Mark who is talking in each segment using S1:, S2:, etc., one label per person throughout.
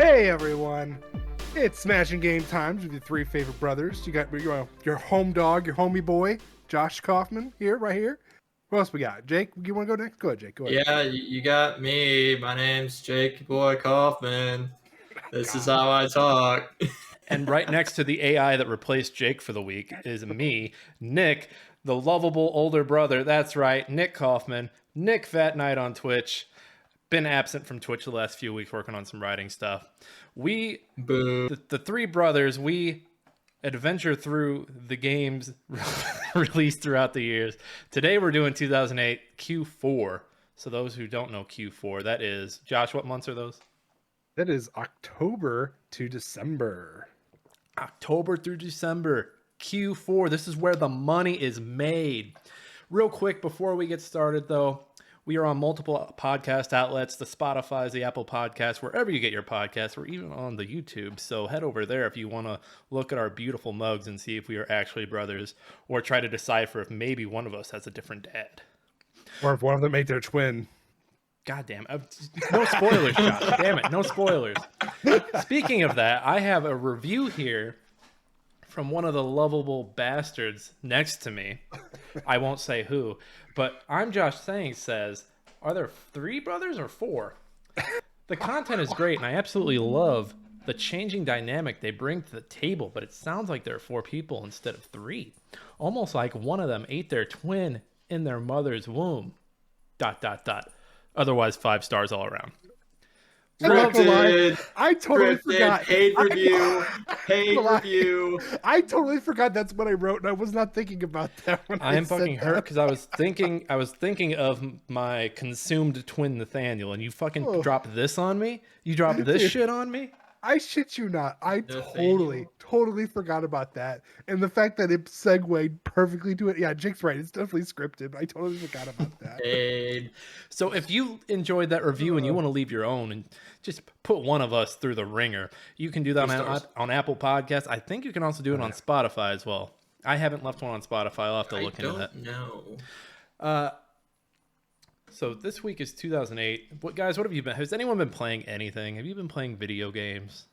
S1: Hey everyone, it's Smashing Game Times with your three favorite brothers. You got your home dog, your homie boy, Josh Kaufman here, right here. What else we got? Jake, you want to go next? Go ahead, Jake. Go ahead.
S2: Yeah, you got me. My name's Jake Boy Kaufman. This is how I talk.
S3: And right next to the AI that replaced Jake for the week is me, Nick, the lovable older brother. That's right, Nick Kaufman. Nick Fat Knight on Twitch. Been absent from Twitch the last few weeks working on some writing stuff. We,
S2: Boo.
S3: the three brothers, we adventure through the games released throughout the years. Today we're doing 2008 Q4. So those who don't know Q4, that is, Josh, what months are those?
S1: That is October to December.
S3: October through December, Q4. This is where the money is made. Real quick, before we get started, though, we are on multiple podcast outlets, the Spotify's, the Apple Podcasts, wherever you get your podcasts. We're even on the YouTube, so head over there if you want to look at our beautiful mugs and see if we are actually brothers, or try to decipher if maybe one of us has a different dad.
S1: Or if one of them made their twin.
S3: God damn it. No spoilers, Josh. Damn it, no spoilers. Speaking of that, I have a review here from one of the lovable bastards next to me. I won't say who, but I'm Josh Saying says, are there three brothers or four? The content is great, and I absolutely love the changing dynamic they bring to the table, but it sounds like there are four people instead of three. Almost like one of them ate their twin in their mother's womb. ... Otherwise, 5 stars all around.
S1: I totally forgot.
S2: Paid review.
S1: I totally forgot that's what I wrote, and I was not thinking about that when
S3: I am fucking hurt because I was thinking of my consumed twin Nathaniel, and you fucking dropped this on me. You dropped this shit on me.
S1: I shit you not. I
S2: Nathaniel.
S1: totally forgot about that. And the fact that it segued perfectly to it. Yeah, Jake's right. It's definitely scripted. I totally forgot about that.
S2: Paid.
S3: So if you enjoyed that review and you want to leave your own and just put one of us through the ringer, you can do that on Apple Podcasts. I think you can also do it on Spotify as well. I haven't left one on Spotify. I'll have to look into that.
S2: No.
S3: So this week is 2008. What have you been? Has anyone been playing anything? Have you been playing video games?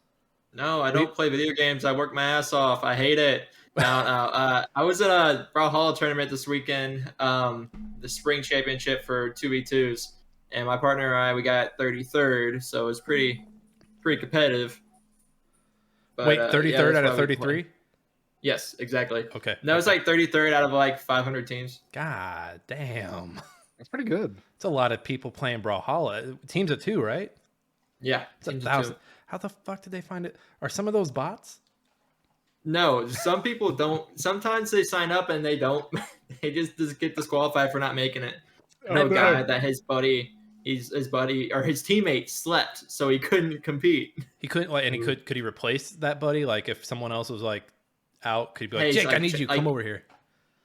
S2: No, I don't play video games. I work my ass off. I hate it. No. I was at a Brawlhalla tournament this weekend, the spring championship for 2v2s, and my partner and I, we got 33rd, so it was pretty competitive. But,
S3: Wait, 33rd out of 33?
S2: Yes, exactly.
S3: Okay.
S2: And that was like 33rd out of like 500 teams.
S3: God damn.
S1: That's pretty good.
S3: It's a lot of people playing Brawlhalla. Teams of 2, right?
S2: Yeah,
S3: it's
S2: teams
S3: 1,000.
S2: of 2.
S3: How the fuck did they find it? Are some of those bots?
S2: No, some people don't. Sometimes they sign up and they don't. They just get disqualified for not making it. I know a guy that his teammate slept, so he couldn't compete.
S3: He couldn't could he replace that buddy? Like if someone else was like out, could he be like,
S2: Hey,
S3: Jake,
S2: like,
S3: I need you, come over here.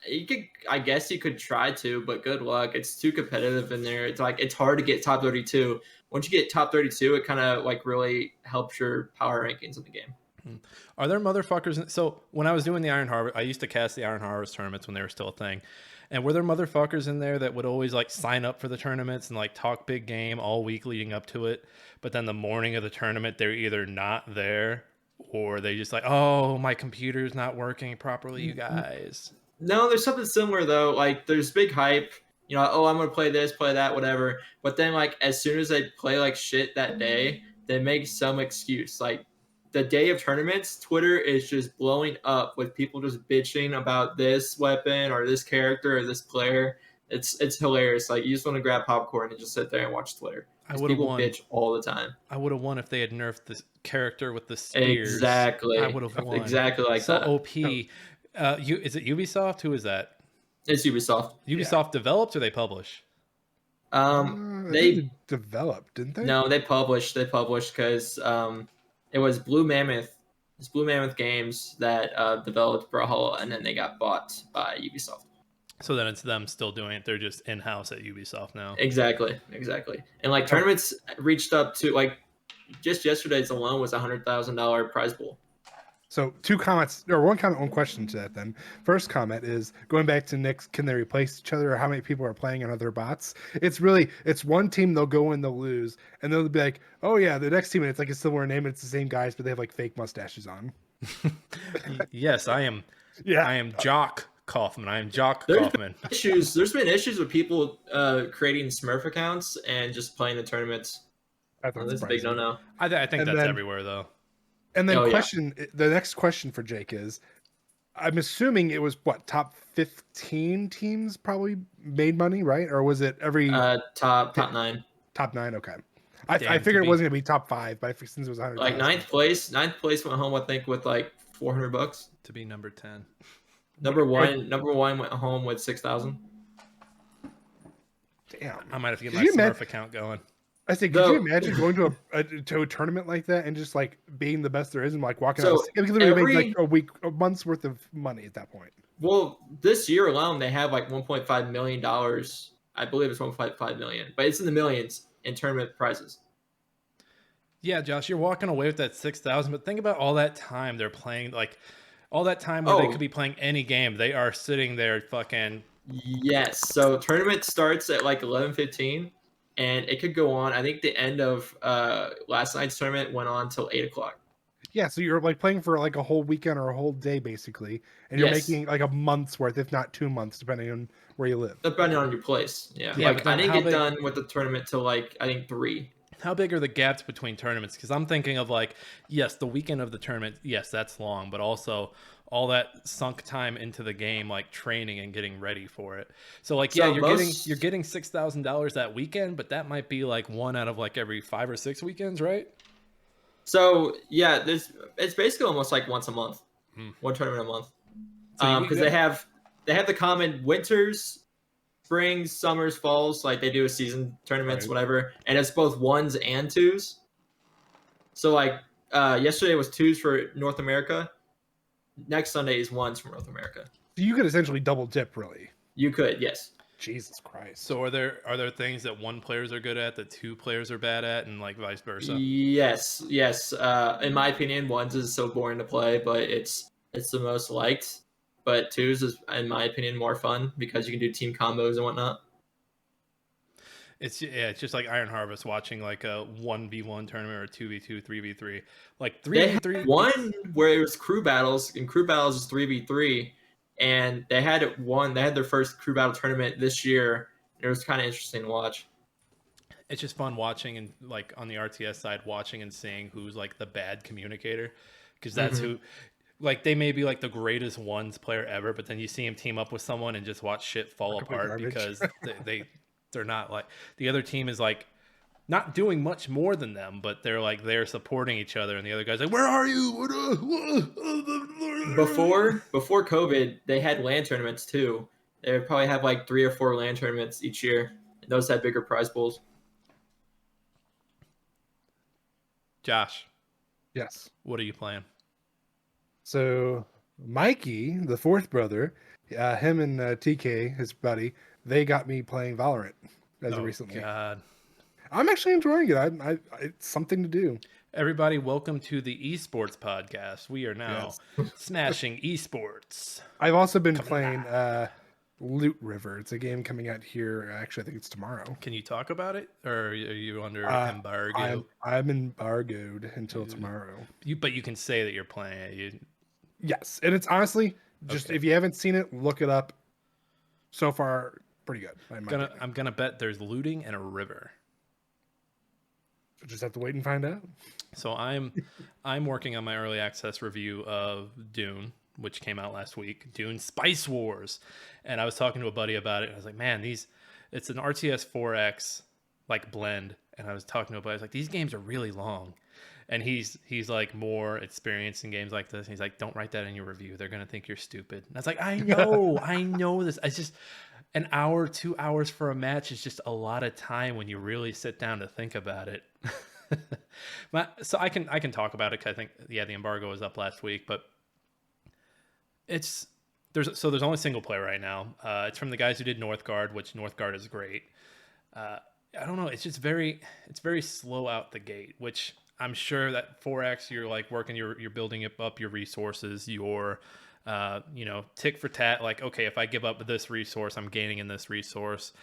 S2: You could, I guess you could try to, but good luck. It's too competitive in there. It's hard to get top 32. Once you get top 32, it kind of like really helps your power rankings in the game.
S3: Are there motherfuckers? So when I was doing the Iron Harvest, I used to cast the Iron Harvest tournaments when they were still a thing. And were there motherfuckers in there that would always like sign up for the tournaments and like talk big game all week leading up to it? But then the morning of the tournament, they're either not there or they just like, oh, my computer's not working properly, you guys.
S2: No, there's something similar though. Like there's big hype, you know, oh, I'm going to play this, play that, whatever. But then like as soon as they play like shit that day, they make some excuse. Like the day of tournaments, Twitter is just blowing up with people just bitching about this weapon or this character or this player. It's hilarious. Like you just want to grab popcorn and just sit there and watch Twitter. People bitch all the time.
S3: I would have won if they had nerfed this character with the spears.
S2: Exactly.
S3: I would have won.
S2: Exactly like that.
S3: So OP. Is it Ubisoft? Who is that?
S2: It's Ubisoft.
S3: Ubisoft developed or they publish?
S2: They
S1: developed, didn't they?
S2: No, they published because it was Blue Mammoth. It's Blue Mammoth Games that developed Brawlhalla, and then they got bought by Ubisoft.
S3: So then it's them still doing it. They're just in-house at Ubisoft now.
S2: Exactly. And like tournaments reached up to like just yesterday's alone was $100,000 prize pool.
S1: So two comments, or one comment, one question to that then. First comment is going back to Nick's, can they replace each other, or how many people are playing on other bots? It's one team, they'll go in, they'll lose, and they'll be like, oh yeah, the next team, and it's like a similar name, and it's the same guys, but they have like fake mustaches on.
S3: Yes, I am.
S1: Yeah.
S3: I am Jock Kaufman. I am Jock Kaufman.
S2: There's been issues with people creating Smurf accounts and just playing the tournaments.
S1: That's
S2: a big no-no.
S3: I think
S1: And
S3: that's
S1: then-
S3: everywhere though.
S1: And then
S2: Oh, yeah.
S1: the next question for Jake is, I'm assuming it was what, top 15 teams probably made money, right? Or was it every
S2: Top 9.
S1: top 9? Okay.
S3: Damn,
S1: I figured
S3: to
S1: it wasn't gonna be top 5, but since it was 100,
S2: Like ninth place went home, I think, with like $400.
S3: To be number 10.
S2: Number one went home with 6,000.
S1: Damn.
S3: I might have to get
S1: Could
S3: my
S1: you
S3: Smurf account going.
S1: I say, could you imagine going to a tournament like that and just like being the best there is and like walking out? You could literally make like a month's worth of money at that point.
S2: Well, this year alone, they have like $1.5 million. I believe it's 1.5 million, but it's in the millions in tournament prizes.
S3: Yeah, Josh, you're walking away with that 6,000, but think about all that time they're playing, like all that time where they could be playing any game. They are sitting there fucking.
S2: Yes. So tournament starts at like 11:15, and it could go on. I think the end of last night's tournament went on till 8:00.
S1: Yeah, so you're like playing for like a whole weekend or a whole day basically, and you're making like a month's worth, if not 2 months, depending on where you live.
S2: Depending on your place. Yeah. Like I didn't get done with the tournament till like I think 3.
S3: How big are the gaps between tournaments? Because I'm thinking of like, yes, the weekend of the tournament, yes, that's long, but also all that sunk time into the game, like training and getting ready for it. So like, yeah, you're getting $6,000 that weekend, but that might be like one out of like every 5 or 6 weekends, right?
S2: So yeah, it's basically almost like once a month, one tournament a month, because they have the common winters, springs, summers, falls, like they do a season tournaments, whatever, and it's both 1s and 2s. So like yesterday was 2s for North America. Next Sunday is 1s for North America.
S1: So you could essentially double dip, really.
S2: You could, yes.
S1: Jesus Christ.
S3: So are there things that one players are good at that 2 players are bad at, and like vice versa?
S2: Yes. In my opinion, 1s is so boring to play, but it's the most liked. But 2s is, in my opinion, more fun because you can do team combos and whatnot.
S3: It's just like Iron Harvest watching like a 1v1 tournament or 2v2, 3v3. Like 3v3.
S2: One where it was crew battles, and crew battles is 3v3, and they had their first crew battle tournament this year. It was kind of interesting to watch.
S3: It's just fun watching, and like on the RTS side, watching and seeing who's like the bad communicator, because that's who. Like they may be like the greatest 1s player ever, but then you see him team up with someone and just watch shit fall apart because they're not like the other team is like not doing much more than them, but they're supporting each other, and the other guy's like, "Where are you?"
S2: Before COVID, they had LAN tournaments too. They would probably have like 3 or 4 LAN tournaments each year. And those had bigger prize pools.
S3: Josh,
S1: yes,
S3: what are you playing?
S1: So Mikey, the fourth brother, him and TK, his buddy, they got me playing Valorant as of recently.
S3: God.
S1: I'm actually enjoying it. It's something to do.
S3: Everybody, welcome to the esports podcast. We are now smashing esports.
S1: I've also been playing Loot River. It's a game coming out here. Actually, I think it's tomorrow.
S3: Can you talk about it, or are you under embargo?
S1: I'm embargoed until tomorrow.
S3: But you can say that you're playing it.
S1: Yes, and it's honestly just if you haven't seen it, look it up. So far, pretty good.
S3: I'm gonna bet there's looting and a river.
S1: We'll just have to wait and find out.
S3: So I'm working on my early access review of Dune, which came out last week. Dune Spice Wars, and I was talking to a buddy about it. And I was like, man, it's an RTS 4X like blend, and I was talking to a buddy. I was like, these games are really long. And he's like more experienced in games like this. And he's like, don't write that in your review. They're going to think you're stupid. And I was like, I know this. It's just an hour, 2 hours for a match is just a lot of time when you really sit down to think about it. So I can talk about it. 'Cause I think, the embargo was up last week, but there's only single player right now. It's from the guys who did Northgard, which Northgard is great. I don't know. It's just very slow out the gate, which I'm sure that 4X, you're like working, you're building up your resources, your tick for tat, like, okay, if I give up this resource, I'm gaining in this resource.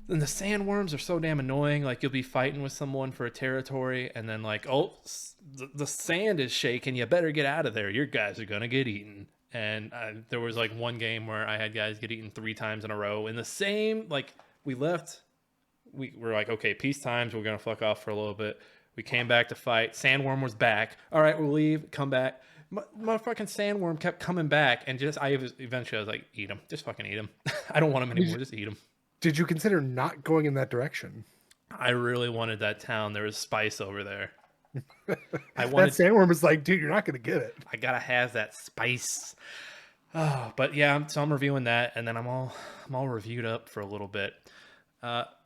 S3: Then the sandworms are so damn annoying. Like, you'll be fighting with someone for a territory, and then like, oh, the sand is shaking, you better get out of there, your guys are gonna get eaten. And there was like one game where I had guys get eaten 3 times in a row in the same, like, we left, we were like, okay, peace times, we're gonna fuck off for a little bit. We came back to fight. Sandworm was back. All right, we'll leave. Come back. Motherfucking sandworm kept coming back, and eventually I was like, eat him. Just fucking eat him. I don't want him anymore. Just eat him.
S1: Did you consider not going in that direction?
S3: I really wanted that town. There was spice over there.
S1: That sandworm was like, dude, you're not gonna get it.
S3: I gotta have that spice. Oh, but yeah, so I'm reviewing that, and then I'm all reviewed up for a little bit.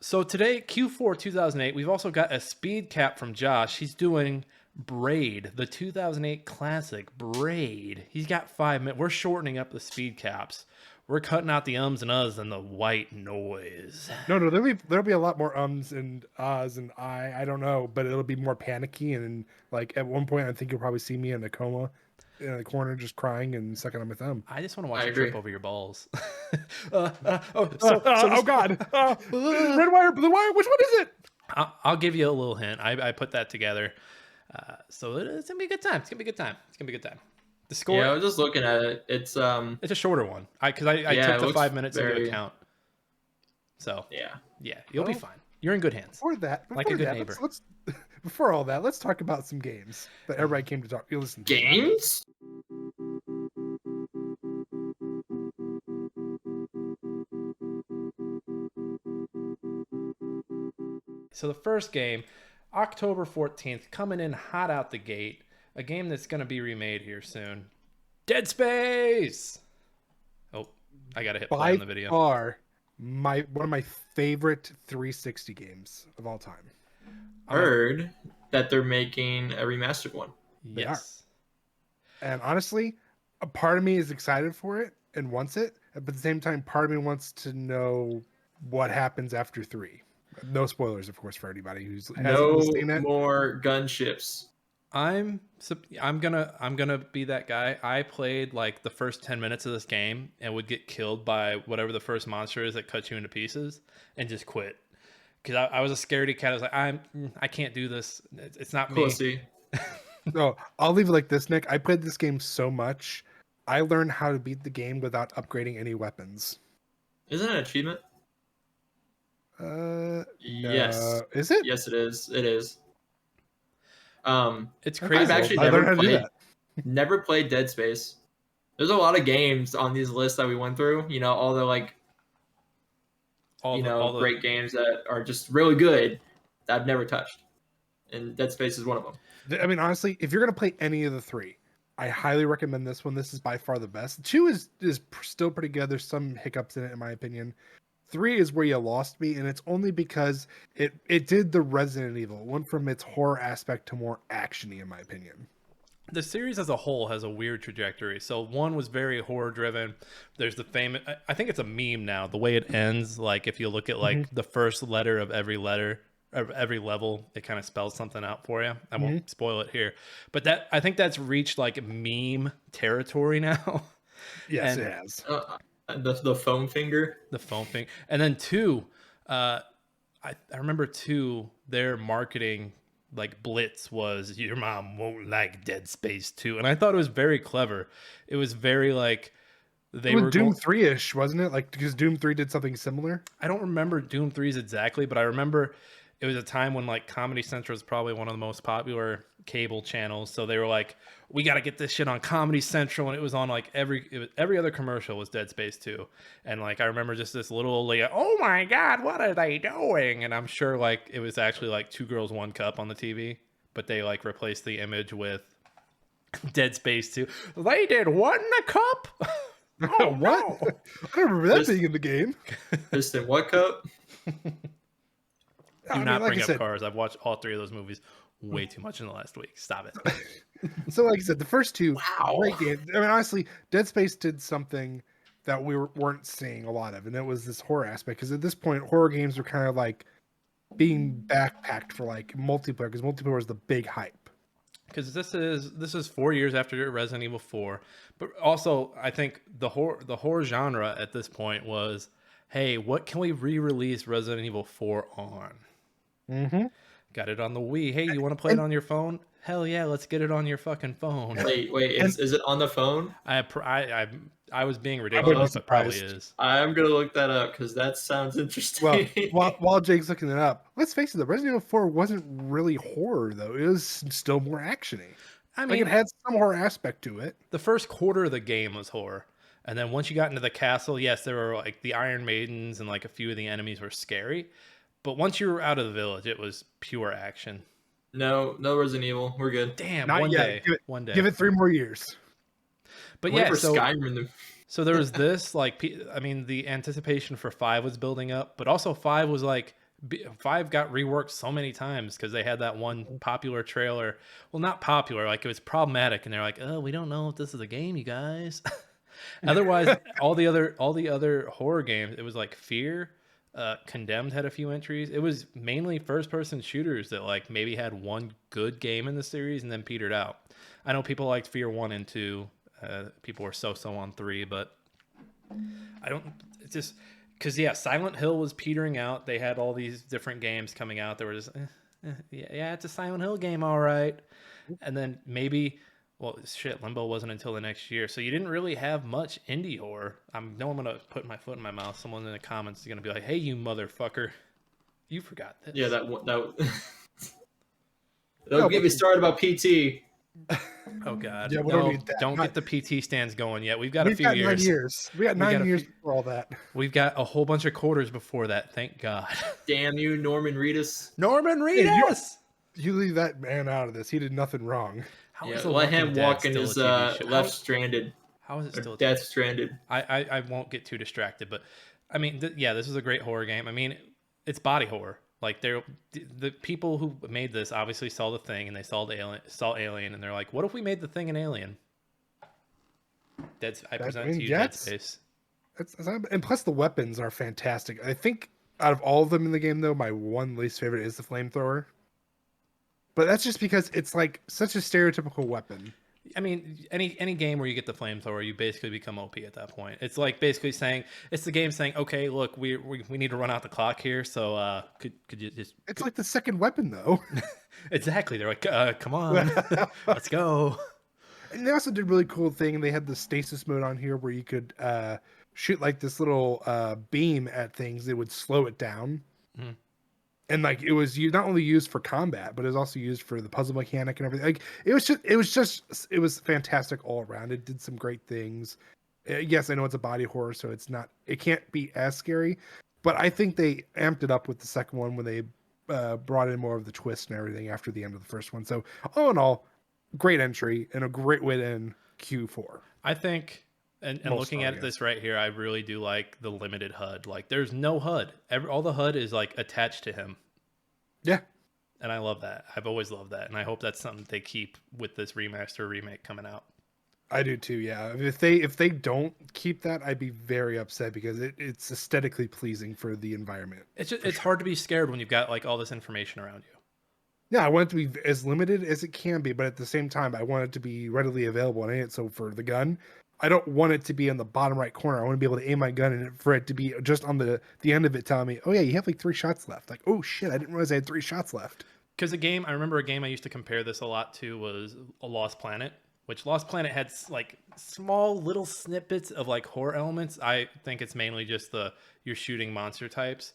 S3: So today, Q4 2008, we've also got a speed cap from Josh. He's doing BRAID, the 2008 classic BRAID. He's got 5 minutes. We're shortening up the speed caps. We're cutting out the ums and uhs and the white noise.
S1: No, there'll be a lot more ums and ahs and I don't know, but it'll be more panicky, and like at one point I think you'll probably see me in a coma in the corner just crying and sucking on my thumb.
S3: I just want to watch you trip over your balls.
S1: Oh God! Red wire, blue wire. Which one is it?
S3: I'll give you a little hint. I put that together, so it's gonna be a good time. It's gonna be a good time. The score.
S2: Yeah, I was just looking at it. It's a
S3: shorter one. Because I took the 5 minutes into account. So yeah, you'll be fine. You're in good hands. Like a good neighbor.
S1: Before all that, let's talk about some games that everybody came to talk. You listen to
S2: games.
S3: So the first game, October 14th, coming in hot out the gate. A game that's going to be remade here soon. Dead Space! Oh, I got to hit play on the video.
S1: By far, one of my favorite 360 games of all time.
S2: Heard that they're making a remastered one.
S3: Yes.
S1: And honestly, a part of me is excited for it and wants it. But at the same time, part of me wants to know what happens after 3. No spoilers, of course, for anybody who's hasn't seen it.
S2: No more gunships.
S3: I'm gonna be that guy. I played like the first 10 minutes of this game and would get killed by whatever the first monster is that cuts you into pieces and just quit. Because I was a scaredy cat. I was like, I can't do this. It's not me.
S2: Pussy.
S1: No, I'll leave it like this, Nick. I played this game so much, I learned how to beat the game without upgrading any weapons.
S2: Isn't it an achievement? Yes.
S1: Is it?
S2: Yes, it is. It is.
S3: It's crazy.
S2: I've actually never played Dead Space. There's a lot of games on these lists that we went through. You know, all the great games that are just really good that I've never touched, and Dead Space is one of them.
S1: I mean, honestly, if you're gonna play any of the 3, I highly recommend this one. This is by far the best. 2 is still pretty good. There's some hiccups in it, in my opinion. 3 is where you lost me, and it's only because it did the Resident Evil. It went from its horror aspect to more actiony, in my opinion.
S3: The series as a whole has a weird trajectory. So 1 was very horror driven. There's the famous, I think it's a meme now, the way it ends. Like if you look at like the first letter of every level, it kind of spells something out for you. I won't spoil it here, but I think that's reached like meme territory now.
S1: Yes, it has.
S2: The foam finger.
S3: The foam finger. And then 2, I remember 2, their marketing like blitz was your mom won't like Dead Space 2. And I thought it was very clever. It was very like
S1: it was Doom 3-ish, wasn't it? Like because Doom 3 did something similar.
S3: I don't remember Doom 3's exactly, but I remember it was a time when like Comedy Central was probably one of the most popular cable channels. So they were like, we got to get this shit on Comedy Central. And it was on like every other commercial was Dead Space 2. And like, I remember just this little old lady, oh my God, what are they doing? And I'm sure like it was actually like 2 Girls, 1 Cup on the TV, but they like replaced the image with Dead Space 2. They did what in a cup?
S1: Oh, what? No. I don't remember that being in the game.
S2: Just in what cup?
S3: Do not bring up Cars. I've watched all 3 of those movies way too much in the last week. Stop it.
S1: So like I said, the first 2, great games. I mean, honestly, Dead Space did something that we weren't seeing a lot of, and it was this horror aspect. Because at this point, horror games were kind of like being backpacked for like multiplayer, because multiplayer was the big hype.
S3: Because this is 4 years after Resident Evil 4, but also I think the horror genre at this point was, hey, what can we re-release Resident Evil 4 on?
S1: Mm-hmm.
S3: Got it on the Wii. Hey, you want to play it on your phone? Hell yeah, let's get it on your fucking phone.
S2: Wait, is it on the phone?
S3: I was being ridiculous. It probably is.
S2: I'm gonna look that up because that sounds interesting.
S1: Well, while Jake's looking it up, let's face it, the Resident Evil 4 wasn't really horror though. It was still more actiony. I mean, it had some horror aspect to it.
S3: The first quarter of the game was horror. And then once you got into the castle, yes, there were like the Iron Maidens and like a few of the enemies were scary. But once you were out of the village, it was pure action.
S2: No Resident Evil. We're good.
S3: Damn,
S1: Not
S3: one
S1: yet.
S3: day. One day.
S1: Give it 3 more years.
S3: But yeah,
S2: Skyrim.
S3: So there was this, like, I mean, the anticipation for 5 was building up, but also 5 was like, 5 got reworked so many times because they had that one popular trailer. Well, not popular, like it was problematic, and they're like, oh, we don't know if this is a game, you guys. Otherwise, all the other horror games, it was like Fear. Condemned had a few entries. It was mainly first-person shooters that like maybe had one good game in the series and then petered out. I know people liked Fear 1 and 2. People were so on 3, but I don't. It's just because Silent Hill was petering out. They had all these different games coming out. There was yeah, it's a Silent Hill game, all right. And then maybe. Well, shit, Limbo wasn't until the next year, so you didn't really have much indie horror. I'm going to put my foot in my mouth. Someone in the comments is going to be like, hey, you motherfucker. You forgot this.
S2: Yeah, that Don't get me started about PT.
S3: Oh, God.
S1: Yeah,
S3: don't get the PT stands going yet. We've got a few years.
S1: 9 years. We got 9 years for all that.
S3: We've got a whole bunch of quarters before that, thank God.
S2: Damn you, Norman Reedus.
S3: Norman Reedus!
S1: Hey, you leave that man out of this. He did nothing wrong.
S2: Let him walk in his Left Stranded.
S3: How is it still
S2: Death Stranded?
S3: I won't get too distracted, but I mean, this is a great horror game. I mean, it's body horror. Like the people who made this obviously saw The Thing and they saw Alien, and they're like, what if we made The Thing an Alien? I present to you Dead Space.
S1: And plus the weapons are fantastic. I think out of all of them in the game, though, my one least favorite is the flamethrower. But that's just because it's like such a stereotypical weapon.
S3: I mean, any game where you get the flamethrower, you basically become OP at that point. It's like basically saying, it's the game saying, okay, look, we need to run out the clock here, so could you just...
S1: It's like the second weapon, though.
S3: Exactly. They're like, come on, let's go.
S1: And they also did a really cool thing. They had the stasis mode on here where you could shoot like this little beam at things. It would slow it down. Mm-hmm. And like it was not only used for combat, but it was also used for the puzzle mechanic and everything. Like it was fantastic all around. It did some great things. Yes, I know it's a body horror, so it can't be as scary. But I think they amped it up with the second one when they brought in more of the twist and everything after the end of the first one. So all in all, great entry and a great way to end Q4.
S3: I think. And looking at this right here, I really do like the limited HUD. Like, there's no HUD. All the HUD is, like, attached to him.
S1: Yeah.
S3: And I love that. I've always loved that. And I hope that's something they keep with this remaster remake coming out.
S1: I do, too, yeah. If they don't keep that, I'd be very upset because it's aesthetically pleasing for the environment.
S3: It's hard to be scared when you've got, like, all this information around you.
S1: Yeah, I want it to be as limited as it can be, but at the same time, I want it to be readily available. And so for the gun... I don't want it to be in the bottom right corner. I want to be able to aim my gun and for it to be just on the end of it telling me, oh yeah, you have like 3 shots left. Like, oh shit, I didn't realize I had 3 shots left.
S3: Because I remember a game I used to compare this a lot to was a Lost Planet, which Lost Planet had like small little snippets of like horror elements. I think it's mainly just you're shooting monster types.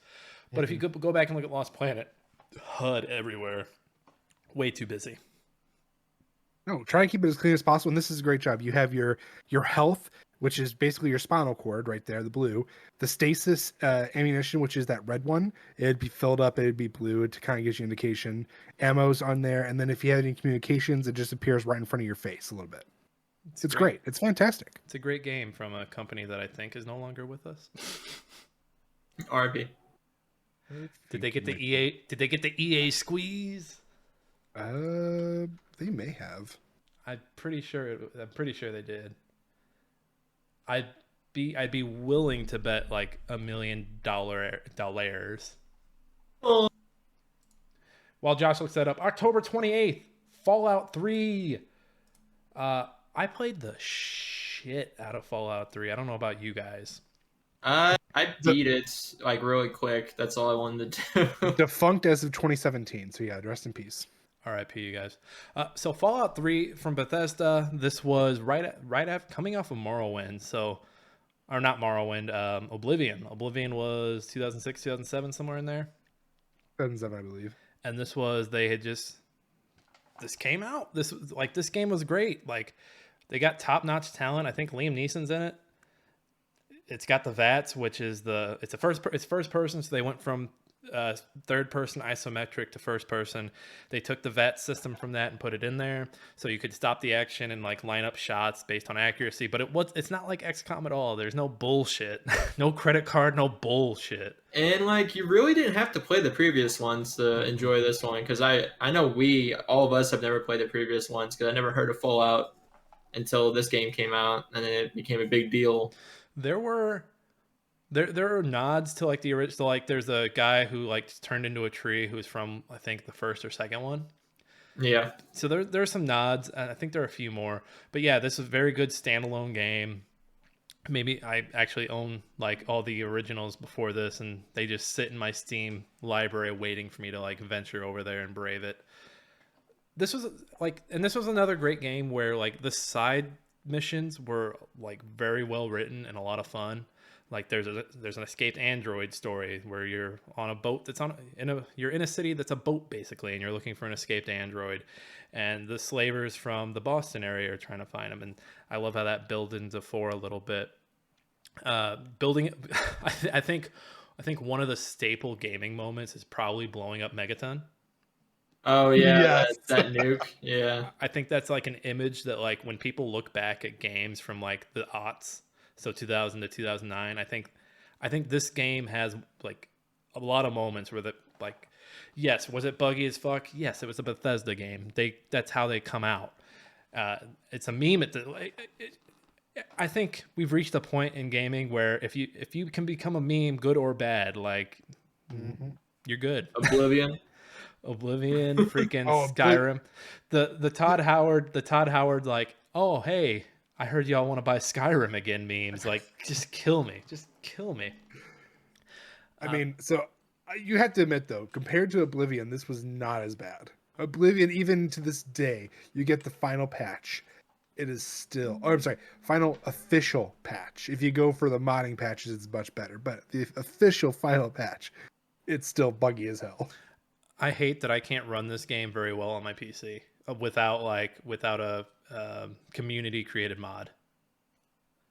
S3: But if you go back and look at Lost Planet, HUD everywhere, way too busy.
S1: No, try and keep it as clean as possible. And this is a great job. You have your health, which is basically your spinal cord right there, the blue. The stasis ammunition, which is that red one. It'd be filled up. It'd be blue. It kind of gives you indication. Ammo's on there. And then if you have any communications, it just appears right in front of your face a little bit. It's great. It's fantastic.
S3: It's a great game from a company that I think is no longer with us.
S2: RB.
S3: Did they get the EA? Did they get the EA squeeze?
S1: They may have.
S3: I'm pretty sure they did. I'd be willing to bet like $1 million.
S2: Oh,
S3: while Josh looks that up, October 28th, Fallout 3. I played the shit out of Fallout 3. I don't know about you guys.
S2: I beat it like really quick. That's all I wanted to do.
S1: Defunct as of 2017. So yeah, rest in peace.
S3: R.I.P. you guys. So Fallout 3 from Bethesda. This was right after coming off of Morrowind. So, or not Morrowind. Oblivion. Oblivion was 2006, 2007, somewhere in there.
S1: 2007, I believe.
S3: And this came out. This game was great. Like, they got top-notch talent. I think Liam Neeson's in it. It's got the VATS, which is it's first person. So they went from third person isometric to first person. They took the VATS system from that and put it in there, so you could stop the action and like line up shots based on accuracy. But it's not like XCOM at all. There's no bullshit, no credit card, no bullshit.
S2: And like, you really didn't have to play the previous ones to enjoy this one, because I know all of us have never played the previous ones, because I never heard of Fallout until this game came out, and then it became a big deal.
S3: There are nods to like the original. Like, there's a guy who like turned into a tree who's from, I think, the first or second one.
S2: Yeah.
S3: So there are some nods, and I think there are a few more. But yeah, this is a very good standalone game. Maybe I actually own like all the originals before this, and they just sit in my Steam library waiting for me to like venture over there and brave it. This was another great game where like the side missions were like very well written and a lot of fun. Like there's an escaped android story where you're on a boat you're in a city that's a boat basically, and you're looking for an escaped android, and the slavers from the Boston area are trying to find him. And I love how that builds into 4 a little bit. Building it, I think one of the staple gaming moments is probably blowing up Megaton.
S2: Oh yeah,
S1: yes.
S2: that nuke. Yeah,
S3: I think that's like an image that like when people look back at games from like the aughts, so 2000 to 2009, I think this game has like a lot of moments where yes, was it buggy as fuck? Yes, it was a Bethesda game. That's how they come out. It's a meme I think we've reached a point in gaming where if you can become a meme, good or bad, like you're good. Oblivion, freaking Skyrim. The Todd Howard like, oh hey, I heard y'all want to buy Skyrim again memes. Like, just kill me.
S1: I mean, so you have to admit though, compared to Oblivion, this was not as bad. Oblivion, even to this day, you get the final patch. It is still, final official patch. If you go for the modding patches, it's much better. But the official final patch, it's still buggy as hell.
S3: I hate that I can't run this game very well on my PC without a community created mod.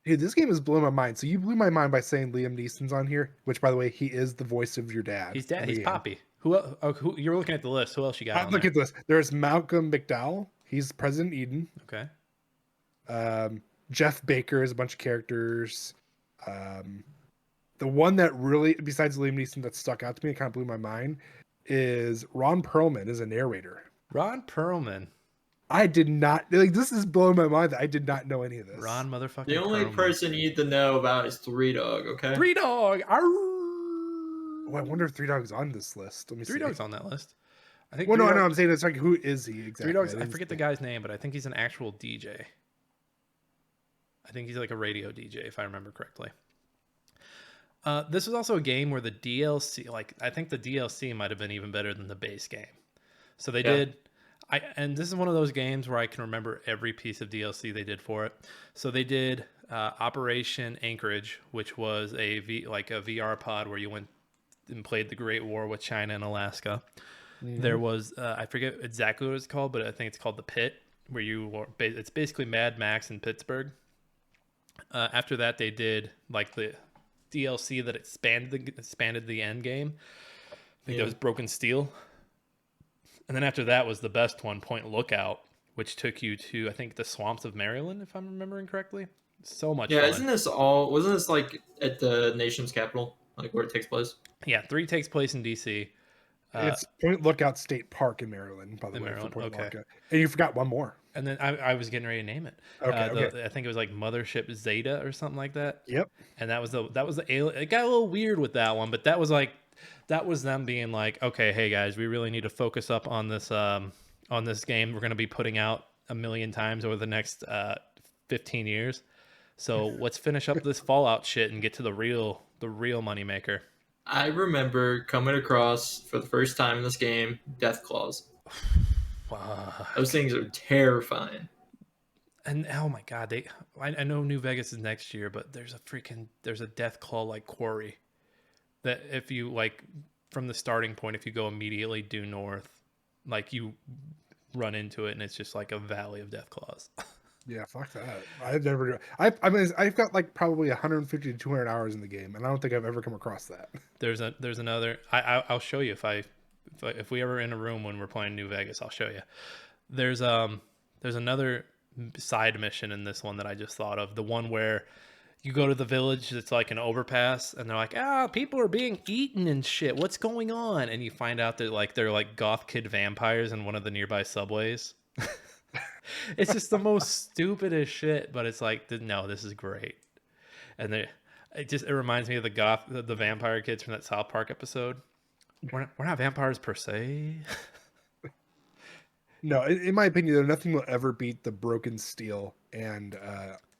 S1: Dude, this game has blown my mind. So you blew my mind by saying Liam Neeson's on here, which, by the way, he is the voice of your dad.
S3: He's dad. He's Poppy. Who you're looking at the list? Who else you got?
S1: Look at this. There's Malcolm McDowell. He's President Eden.
S3: Okay.
S1: Jeff Baker is a bunch of characters. The one that really, besides Liam Neeson, that stuck out to me and kind of blew my mind is Ron Perlman as a narrator.
S3: Ron Perlman.
S1: I did not, like, this is blowing my mind that I did not know any of this.
S3: Ron motherfucking
S2: The only
S3: Perlman.
S2: person you need to know about is Three Dog, okay?
S3: Three Dog.
S1: Oh, I wonder if Three Dog's on this list. Let me see.
S3: Three Dog's on that list. I think.
S1: Well, no, I'm saying it's like, who is he exactly?
S3: Three Dogs. I forget the guy's name, but I think he's an actual DJ. I think he's like a radio DJ, if I remember correctly. This was also a game where the DLC, like, I think the DLC might have been even better than the base game. So they did, and this is one of those games where I can remember every piece of DLC they did for it. So they did Operation Anchorage, which was a VR pod where you went and played the Great War with China and Alaska. Mm-hmm. There was, I forget exactly what it's called, but I think it's called The Pit, where it's basically Mad Max in Pittsburgh. After that, they did like the DLC that expanded the end game. I think that was Broken Steel. And then after that was the best one, Point Lookout, which took you to, I think, the swamps of Maryland, if I'm remembering correctly. So much fun.
S2: Wasn't this like at the nation's capital, like where it takes place?
S3: Yeah, 3 takes place in DC.
S1: It's Point Lookout State Park in Maryland, by the way.
S3: Maryland,
S1: okay. Lookout. And you forgot one more.
S3: And then I was getting ready to name it. Okay. I think it was like Mothership Zeta or something like that.
S1: Yep.
S3: And that was the alien. It got a little weird with that one, but that was like that was them being like, okay, hey guys, we really need to focus up on this game. We're going to be putting out 1 million times over the next 15 years. So let's finish up this Fallout shit and get to the real moneymaker.
S2: I remember coming across for the first time in this game death claws.
S3: Fuck.
S2: Those things are terrifying.
S3: And oh my god, I know New Vegas is next year, but there's a death claw like quarry that if you like from the starting point, if you go immediately due north, like you run into it and it's just like a valley of death claws.
S1: Yeah, fuck that. I've never. I mean, I've got like probably 150 to 200 hours in the game, and I don't think I've ever come across that.
S3: There's another. I'll show you if we ever in a room when we're playing New Vegas, I'll show you. There's another side mission in this one that I just thought of. The one where you go to the village, it's like an overpass, and they're like, people are being eaten and shit. What's going on? And you find out that they're like goth kid vampires in one of the nearby subways. It's just the most stupidest shit, but it's like, no, this is great. And it reminds me of the vampire kids from that South Park episode. We're not vampires per se.
S1: No, in my opinion, though, nothing will ever beat the Broken Steel and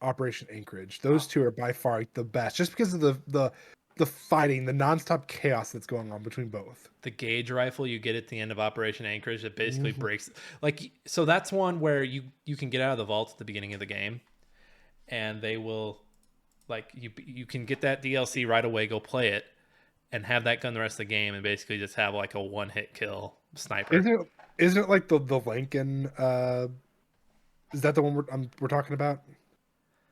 S1: Operation Anchorage. Those two are by far the best, just because of the fighting, the nonstop chaos that's going on between both.
S3: The gauge rifle you get at the end of Operation Anchorage that basically breaks, so that's one where you can get out of the vault at the beginning of the game, and they will, you can get that DLC right away, go play it, and have that gun the rest of the game, and basically just have like a one-hit kill sniper.
S1: Isn't it like the Lincoln? Is that the one we're talking about?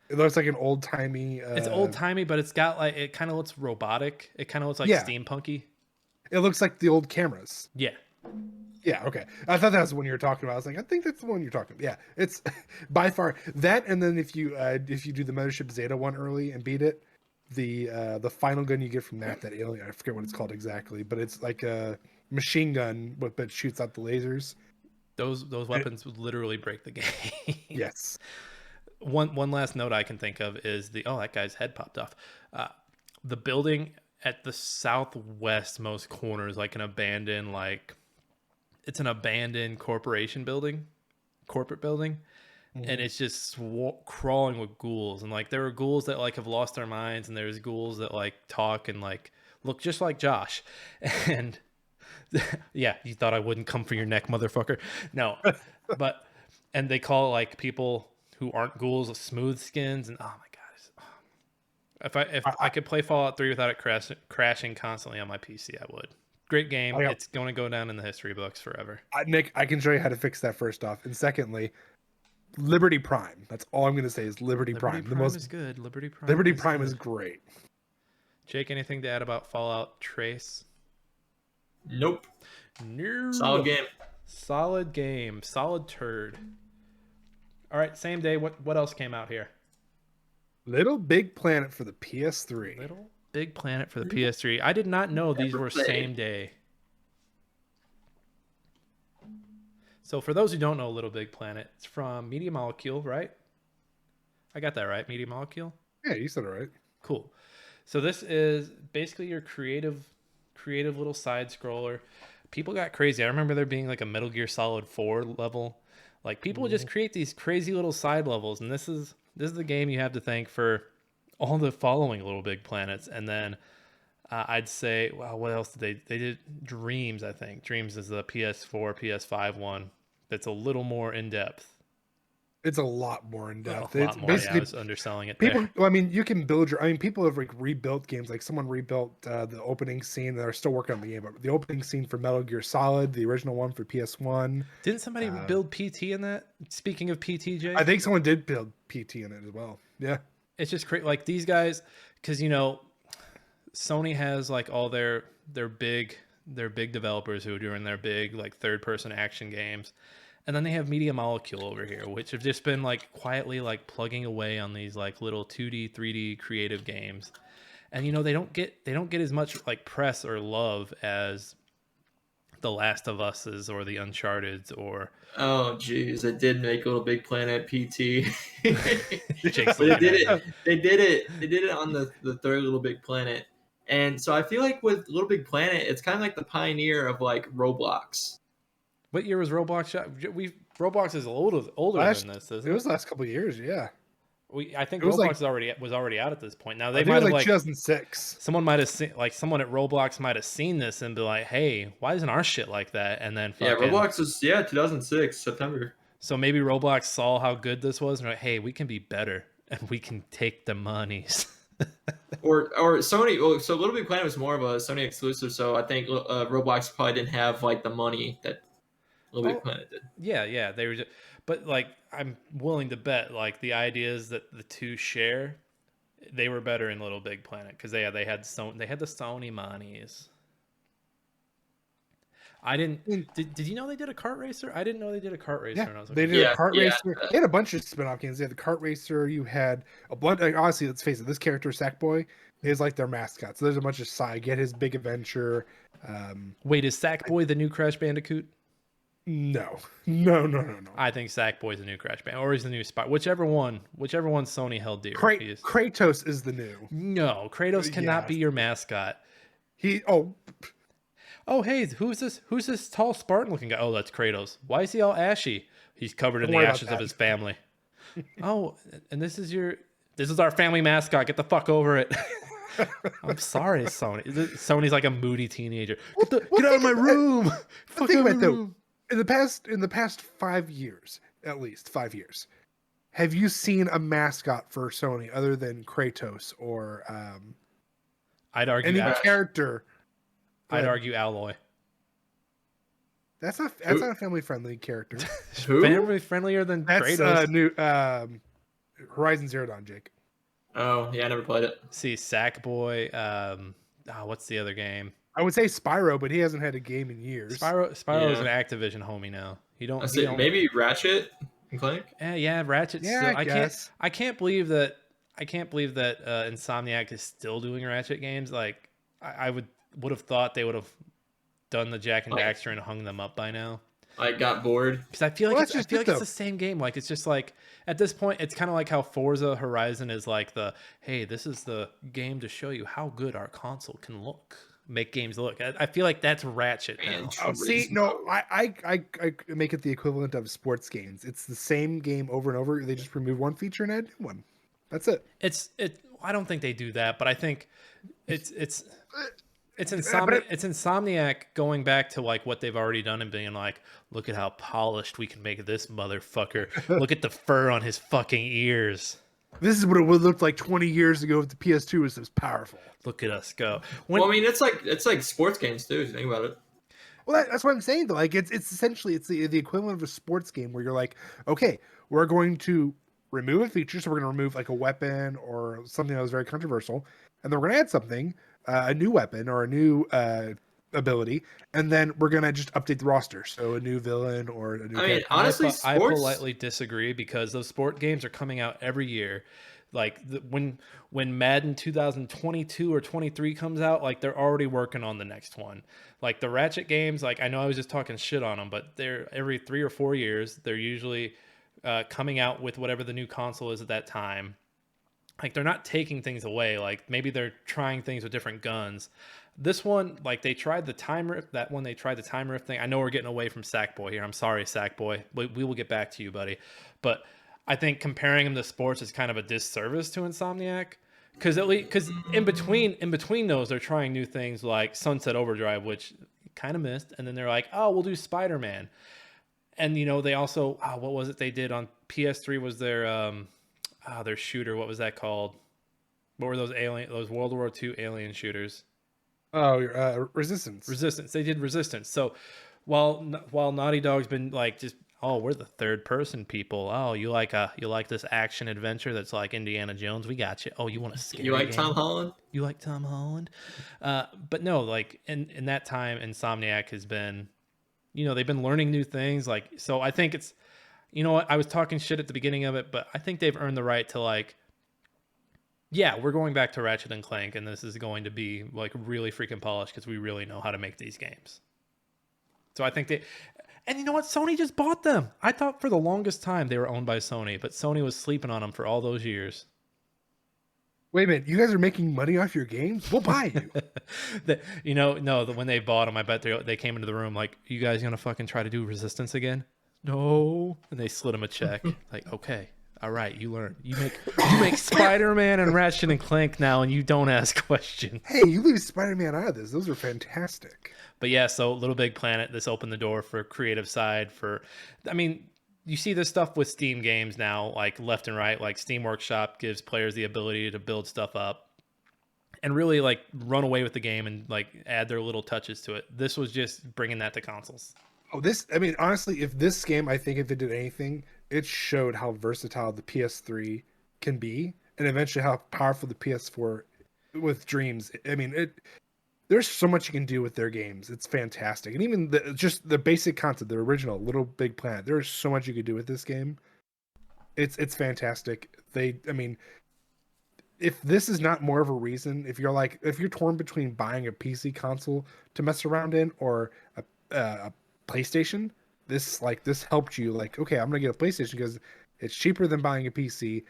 S1: It looks like an old timey.
S3: It's old timey, but it's got it kind of looks robotic. It kind of looks like steampunky.
S1: It looks like the old cameras.
S3: Yeah.
S1: Yeah. Okay. I thought that was the one you were talking about. I was like, I think that's the one you're talking about. Yeah. It's by far that, and then if you do the Mothership Zeta one early and beat it, the final gun you get from that alien, I forget what it's called exactly, but it's like a machine gun but shoots out the lasers.
S3: Those weapons would literally break the game.
S1: Yes.
S3: One last note I can think of is that guy's head popped off. The building at the southwest most corner is like an abandoned corporate building, and it's just crawling with ghouls. And there are ghouls that have lost their minds, and there's ghouls that talk and look just like Josh. And yeah, you thought I wouldn't come for your neck, motherfucker. No, and they call people who aren't ghouls with smooth skins, and oh my god, if I could play Fallout 3 without it crashing constantly on my PC, I would. Great game. It's going to go down in the history books forever.
S1: Nick, I can show you how to fix that first off, and secondly, Liberty Prime. That's all I'm going to say is Liberty Prime.
S3: The most is good. Liberty
S1: Prime is great.
S3: Jake, anything to add about Fallout Trace?
S2: Nope.
S3: No.
S2: Solid game.
S3: Solid turd. All right, same day. What else came out here?
S1: Little Big Planet for the PS3.
S3: Little Big Planet for the PS3. I did not know these were same day. So for those who don't know Little Big Planet, it's from Media Molecule, right? I got that right, Media Molecule?
S1: Yeah, you said it right.
S3: Cool. So this is basically your creative little side scroller. People got crazy. I remember there being a Metal Gear Solid 4 level. People would just create these crazy little side levels, and this is the game you have to thank for all the following Little Big Planets. And then I'd say, wow, what else did they did? Dreams, I think. Dreams is the PS4, PS5 one that's a little more in depth.
S1: It's a lot more in depth.
S3: It's basically, I was underselling it.
S1: People, well, I mean, you can build people have rebuilt games. Someone rebuilt the opening scene. They're still working on the game, but the opening scene for Metal Gear Solid, the original one for PS1.
S3: Didn't somebody build PT in that? Speaking of PT, Jay,
S1: I think someone did build PT in it as well. Yeah,
S3: it's just crazy. These guys, because Sony has all their big developers who are doing their big third person action games. And then they have Media Molecule over here, which have just been quietly plugging away on these little 2D, 3D creative games. And they don't get as much press or love as the Last of Us's or the Uncharted's or
S2: oh geez, they did make Little Big Planet PT.
S3: Jake's
S2: But they did it on the third Little Big Planet. And so I feel like with Little Big Planet, it's kind of like the pioneer of like Roblox.
S3: What year was Roblox? Roblox is older than this, isn't it?
S1: It was the last couple of years, yeah.
S3: I think
S1: It was
S3: Roblox was already out at this point. Now
S1: I
S3: they
S1: think it
S3: might
S1: was
S3: have
S1: like 2006.
S3: someone might have seen, like someone at Roblox might have seen this and be like, "Hey, why isn't our shit like that?" And then
S2: Yeah, Roblox was 2006 September.
S3: So maybe Roblox saw how good this was and like, "Hey, we can be better and we can take the monies."
S2: or Sony. Well, so Little Big Planet was more of a Sony exclusive, so I think Roblox probably didn't have like the money that Little Big Planet did.
S3: Yeah, they were just, but like I'm willing to bet like the ideas that the two share, they were better in Little Big Planet because they had the Sony monies. I didn't. Did you know they did a kart racer? I didn't know they did a kart racer.
S1: Yeah,
S3: And I was like,
S1: they did a kart racer. They had a bunch of spin-off games. They had the kart racer. You had a bunch. Like, honestly, let's face it. This character, Sackboy, is like their mascot. So there's a bunch of side. Get his big adventure.
S3: Wait, is Sackboy the new Crash Bandicoot?
S1: No.
S3: I think Sackboy's the new Crash Bandicoot, or he's the new Spy. Whichever one Sony held dear.
S1: Kratos is the new.
S3: No, Kratos cannot be your mascot. Oh, hey, who's this tall Spartan-looking guy? Oh, that's Kratos. Why is he all ashy? He's covered in the ashes of his family. Oh, and this is our family mascot. Get the fuck over it. I'm sorry, Sony. Sony's like a moody teenager. Get out of my room.
S1: Fuck out of my room. In the past 5 years, at least 5 years, have you seen a mascot for Sony other than Kratos or
S3: I'd argue
S1: any character?
S3: I'd argue Alloy.
S1: That's not a family friendly character.
S3: Family friendlier than Kratos.
S1: New Horizon Zero Dawn, Jake.
S2: Oh yeah, I never played it.
S3: See, Sackboy. What's the other game?
S1: I would say Spyro, but he hasn't had a game in years.
S3: Spyro is an Activision homie now. He don't.
S2: Maybe Ratchet and Clank.
S3: Yeah, Ratchet.
S1: Yeah,
S3: still, I can't believe that. Insomniac is still doing Ratchet games. Like I would have thought they would have done the Jack and Daxter and hung them up by now.
S2: I got bored
S3: because I feel like it's the same game. Like it's just like at this point, it's kind of like how Forza Horizon is like this is the game to show you how good our console can make games look. I feel like that's Ratchet now.
S1: I make it the equivalent of sports games. It's the same game over and over. They just remove one feature and add a new one. That's it.
S3: I don't think they do that, but I think it's Insomniac going back to like what they've already done and being like, look at how polished we can make this motherfucker. Look at the fur on his fucking ears.
S1: This is what it would look like 20 years ago if the PS2 was this powerful.
S3: Look at us go.
S2: I mean, it's like sports games too. If you think about it.
S1: Well, that's what I'm saying though. Like it's essentially the equivalent of a sports game where you're like, okay, we're going to remove a feature, so we're going to remove like a weapon or something that was very controversial, and then we're going to add something, a new weapon or a new ability, and then we're going to just update the roster, so a new villain or a new.
S2: I mean, honestly,
S3: I politely disagree because those sport games are coming out every year. Like when Madden 2022 or 23 comes out, like they're already working on the next one. Like the Ratchet games, like I know I was just talking shit on them, but they're every 3 or 4 years. They're usually coming out with whatever the new console is at that time. Like they're not taking things away. Like maybe they're trying things with different guns. This one, like they tried the time rift. That one they tried the time rift thing. I know we're getting away from Sackboy here. I'm sorry, Sackboy. We will get back to you, buddy. But I think comparing him to sports is kind of a disservice to Insomniac. Because in between those, they're trying new things like Sunset Overdrive, which kind of missed, and then they're like, oh, we'll do Spider-Man. And they also what was it they did on PS3 was their shooter. What was that called? What were those World War II alien shooters?
S1: Oh, Resistance.
S3: They did Resistance. So while Naughty Dog's been like just we're the third person people. Oh, you like this action adventure that's like Indiana Jones? We got you. Oh, you want a scary
S2: You like
S3: game?
S2: Tom Holland?
S3: You like Tom Holland? But no, like in that time, Insomniac has been. They've been learning new things. Like, so I think it's, what I was talking shit at the beginning of it, but I think they've earned the right to like, yeah, we're going back to Ratchet and Clank, and this is going to be like really freaking polished because we really know how to make these games. So I think and you know what? Sony just bought them. I thought for the longest time they were owned by Sony, but Sony was sleeping on them for all those years.
S1: Wait a minute, you guys are making money off your games? We'll buy you.
S3: When they bought them, I bet they came into the room like, you guys gonna fucking try to do Resistance again? No. And they slid him a check. Like, okay, all right, you learn. You make Spider-Man and Ratchet and Clank now, and you don't ask questions.
S1: Hey, you leave Spider-Man out of this. Those are fantastic.
S3: But yeah, so Little Big Planet, this opened the door for creative side you see this stuff with Steam games now, like left and right. Like Steam Workshop gives players the ability to build stuff up and really like run away with the game and like add their little touches to it. This was just bringing that to consoles.
S1: Oh, honestly, if this game, I think if it did anything, it showed how versatile the PS3 can be, and eventually how powerful the PS4 with Dreams. There's so much you can do with their games. It's fantastic. And even just the basic concept, the original Little Big Planet, there's so much you could do with this game. It's fantastic. If this is not more of a reason, if you're torn between buying a PC console to mess around in or a PlayStation, this helped you. Like, okay, I'm gonna get a PlayStation because it's cheaper than buying a PC,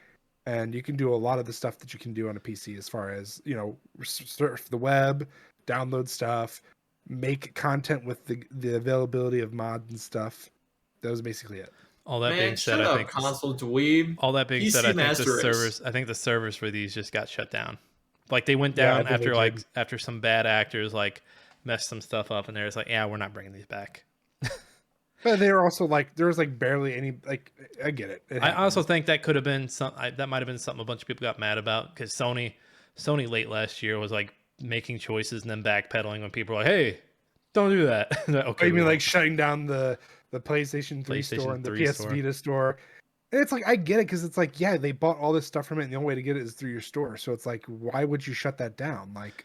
S1: and you can do a lot of the stuff that you can do on a PC as far as surf the web, download stuff, make content with the availability of mods and stuff. That was basically it.
S3: All that being said, I think
S2: console dweeb.
S3: All that being said, I think the servers for these just got shut down. Like they went down after some bad actors like messed some stuff up, and they're just like, yeah, we're not bringing these back.
S1: But they were also like, there was like barely any, like, I get it.
S3: I also think that could have been that might have been something a bunch of people got mad about, because Sony late last year was like making choices and then backpedaling when people were like, hey, don't do that. Okay,
S1: you mean like shutting down the PlayStation 3 store and the PS Vita store? And it's like, I get it, because it's like, yeah, they bought all this stuff from it, and the only way to get it is through your store. So it's like, why would you shut that down? Like,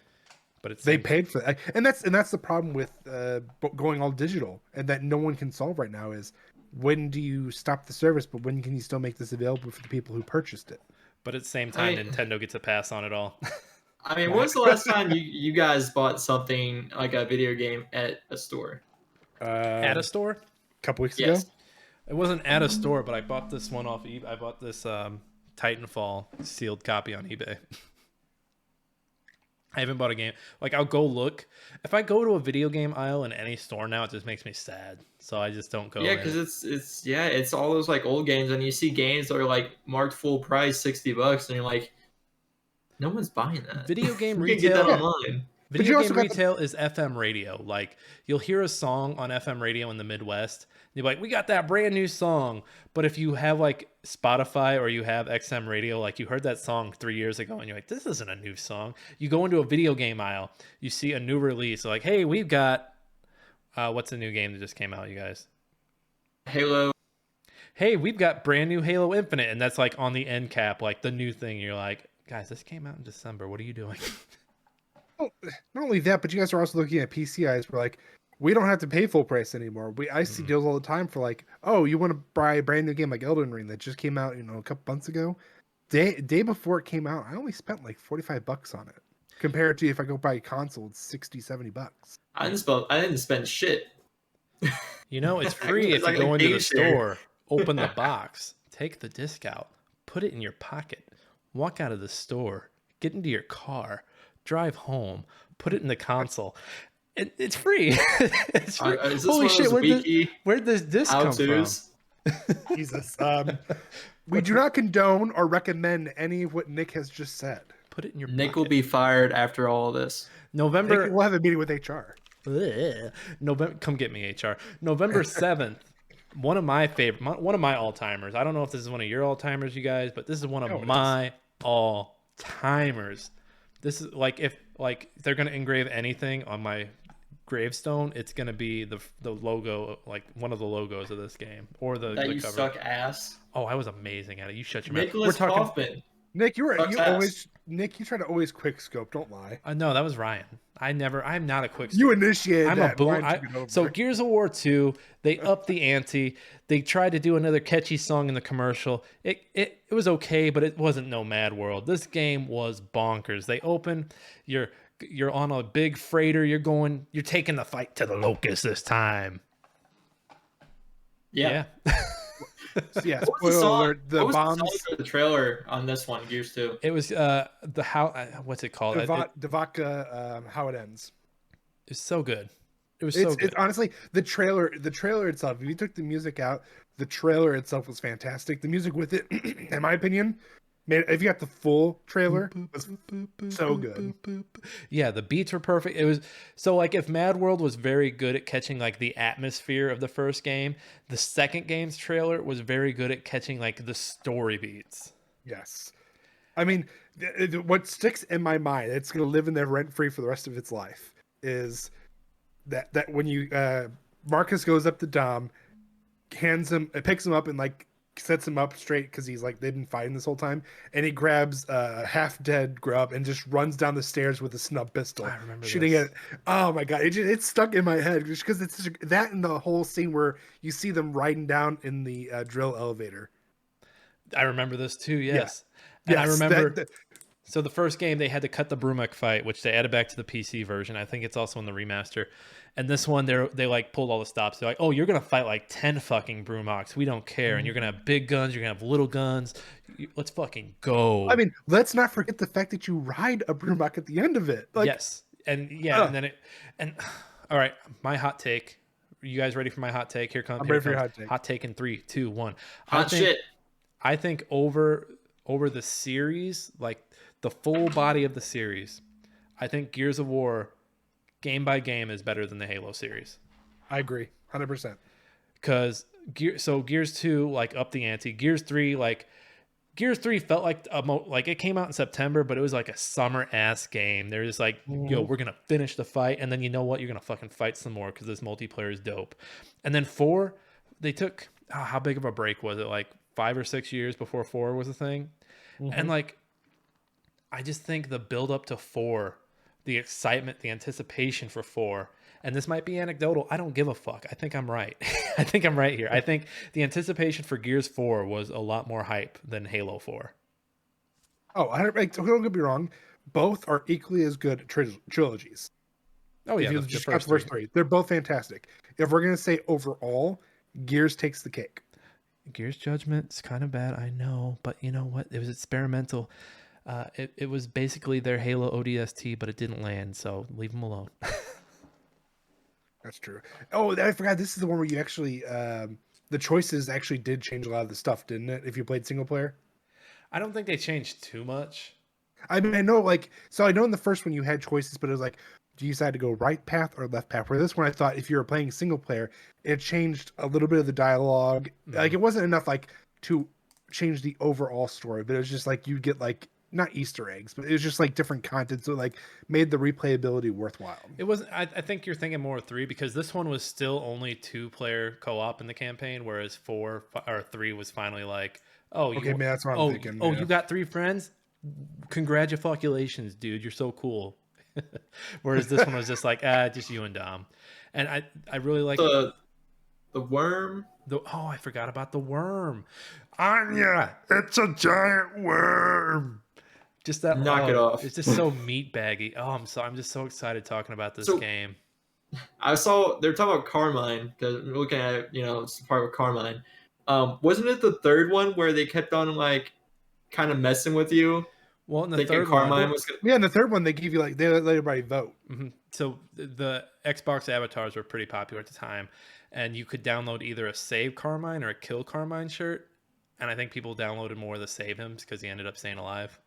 S1: but they paid for that, and that's the problem with going all digital, and that no one can solve right now is, when do you stop the service, but when can you still make this available for the people who purchased it?
S3: But at the same time, Nintendo gets a pass on it all.
S2: I mean, when's the last time you guys bought something like a video game at a store?
S3: At a store?
S1: A couple weeks ago?
S3: It wasn't at a store, but I bought this one off eBay. I bought this Titanfall sealed copy on eBay. I haven't bought a game. Like, I'll go look. If I go to a video game aisle in any store now, it just makes me sad. So I just don't go.
S2: Yeah, because it's all those like old games, and you see games that are like marked full price, $60, and you're like, no one's buying that.
S3: Video game
S2: retail. Get that online.
S3: Video game retail is FM radio. Like, you'll hear a song on FM radio in the Midwest. You're like, we got that brand new song. But if you have like Spotify or you have XM radio, like you heard that song 3 years ago and you're like, this isn't a new song. You go into a video game aisle, you see a new release. Like, hey, we've got, what's the new game that just came out, you guys?
S2: Halo.
S3: Hey, we've got brand new Halo Infinite. And that's like on the end cap, like the new thing. You're like, guys, this came out in December. What are you doing?
S1: Well, not only that, but you guys are also looking at PCIs. We're like, we don't have to pay full price anymore. I see deals all the time for like, oh, you want to buy a brand new game like Elden Ring that just came out, a couple months ago. Day before it came out, I only spent like $45 on it. Compared to if I go buy a console, it's $60-$70.
S2: I didn't spend shit.
S3: It's free if you go into the store, open the box, take the disc out, put it in your pocket, walk out of the store, get into your car, drive home, put it in the console. It's free. It's free. Holy shit! Where'd this disc come from?
S1: Jesus. We do not condone or recommend any of what Nick has just said.
S3: Put it in your
S2: Nick
S3: pocket.
S2: will be fired after all of this.
S3: November.
S1: We'll have a meeting with HR.
S3: November. Come get me, HR. November 7th. One of my all-timers. I don't know if this is one of your all-timers, you guys, but this is one of my all-timers. This is like, if they're gonna engrave anything on my gravestone, it's gonna be the logo, like one of the logos of this game, or the
S2: you
S3: cover.
S2: Suck ass.
S3: Oh, I was amazing at it. You shut your mouth.
S2: Nicholas Kaufman.
S1: Nick, you try to always quick scope. Don't lie.
S3: No, that was Ryan. I'm not a quick scope.
S1: You initiated
S3: I'm
S1: that.
S3: a boom. So Gears of War 2, they upped the ante. They tried to do another catchy song in the commercial. It was okay, but it wasn't no Mad World. This game was bonkers. They open, you're on a big freighter. You're taking the fight to the Locust this time.
S2: Yeah.
S1: Yeah,
S2: What was the
S1: spoiler
S2: song?
S1: alert, the
S2: What was the
S1: bombs.
S2: song for the trailer on this one, Gears 2?
S3: It was what's it called?
S1: Devaka, how it ends.
S3: It was so good. It was
S1: It's
S3: so good.
S1: it's honestly the trailer itself. If you took the music out, the trailer itself was fantastic. The music with it, in my opinion, made if you got the full trailer, was so good.
S3: Yeah, the beats were perfect. It was so like if Mad World was very good at catching like the atmosphere of the first game, the second game's trailer was very good at catching like the story beats.
S1: Yes, I mean, what sticks in my mind, it's gonna live in there rent free for the rest of its life, is that when you Marcus goes up to Dom, picks him up and like sets him up straight because he's like they've been fighting this whole time, and he grabs a half dead grub and just runs down the stairs with a snub pistol,
S3: I remember
S1: shooting
S3: this.
S1: it. Oh my god, it's stuck in my head just because it's that and the whole scene where you see them riding down in the drill elevator.
S3: I remember this too. Yes, and I
S1: Yes,
S3: remember. So the first game they had to cut the Brumek fight, which they added back to the PC version. I think it's also in the remaster. And this one, they like pulled all the stops. They're like, "Oh, you're gonna fight like 10 fucking Brumoks. We don't care. And you're gonna have big guns. You're gonna have little guns. Let's fucking go."
S1: I mean, let's not forget the fact that you ride a Brumok at the end of it. Like,
S3: yes, and yeah, and all right, my hot take. You guys ready for my hot take? Here comes.
S1: I'm ready for your hot take.
S3: Hot take in 3, 2, 1.
S2: Shit.
S3: I think over the series, like the full body of the series, I think Gears of War, game by game, is better than the Halo series.
S1: I agree, 100%.
S3: Because Gears 2 like up the ante. Gears 3 felt like like it came out in September, but it was like a summer ass game. They're just like, yo, we're gonna finish the fight, and then you know what? You're gonna fucking fight some more because this multiplayer is dope. And then 4, they took how big of a break was it? Like 5 or 6 years before 4 was a thing, and like I just think the build up to 4, the excitement, the anticipation for 4. And this might be anecdotal. I don't give a fuck. I think I'm right. I think I'm right here. I think the anticipation for Gears 4 was a lot more hype than Halo 4.
S1: Oh, don't get me wrong. Both are equally as good trilogies.
S3: Oh, yeah.
S1: If you just got the first 3. They're both fantastic. If we're going to say overall, Gears takes the cake.
S3: Gears Judgment's kind of bad, I know. But you know what? It was experimental. It was basically their Halo ODST, but it didn't land. So leave them alone.
S1: That's true. Oh, I forgot. This is the one where you actually, the choices actually did change a lot of the stuff, didn't it? If you played single player,
S3: I don't think they changed too much.
S1: I mean, I know, I know in the first one you had choices, but it was like, do you decide to go right path or left path? Where this one, I thought if you were playing single player, it changed a little bit of the dialogue. Like it wasn't enough to change the overall story, but it was just like you get not Easter eggs, but it was just different content, so made the replayability worthwhile.
S3: It wasn't. I think you're thinking more of 3 because this one was still only 2-player co-op in the campaign, whereas 4 or 3 was finally like, oh,
S1: okay, man, that's what I'm thinking.
S3: Oh, you got 3 friends? Congratulations, dude! You're so cool. Whereas this one was just like, just you and Dom, and I really like
S2: the worm.
S3: I forgot about the worm. Anya, it's a giant worm. Just that
S2: knock it off.
S3: It's just so meat baggy. Oh, I'm just so excited talking about this game.
S2: I saw they're talking about Carmine because we're looking at it's part of Carmine. Wasn't it the third one where they kept on kind of messing with you?
S3: Well, in the third one,
S1: in the third one they give you they let everybody vote.
S3: Mm-hmm. So the Xbox avatars were pretty popular at the time, and you could download either a Save Carmine or a Kill Carmine shirt. And I think people downloaded more of the Save Hims because he ended up staying alive.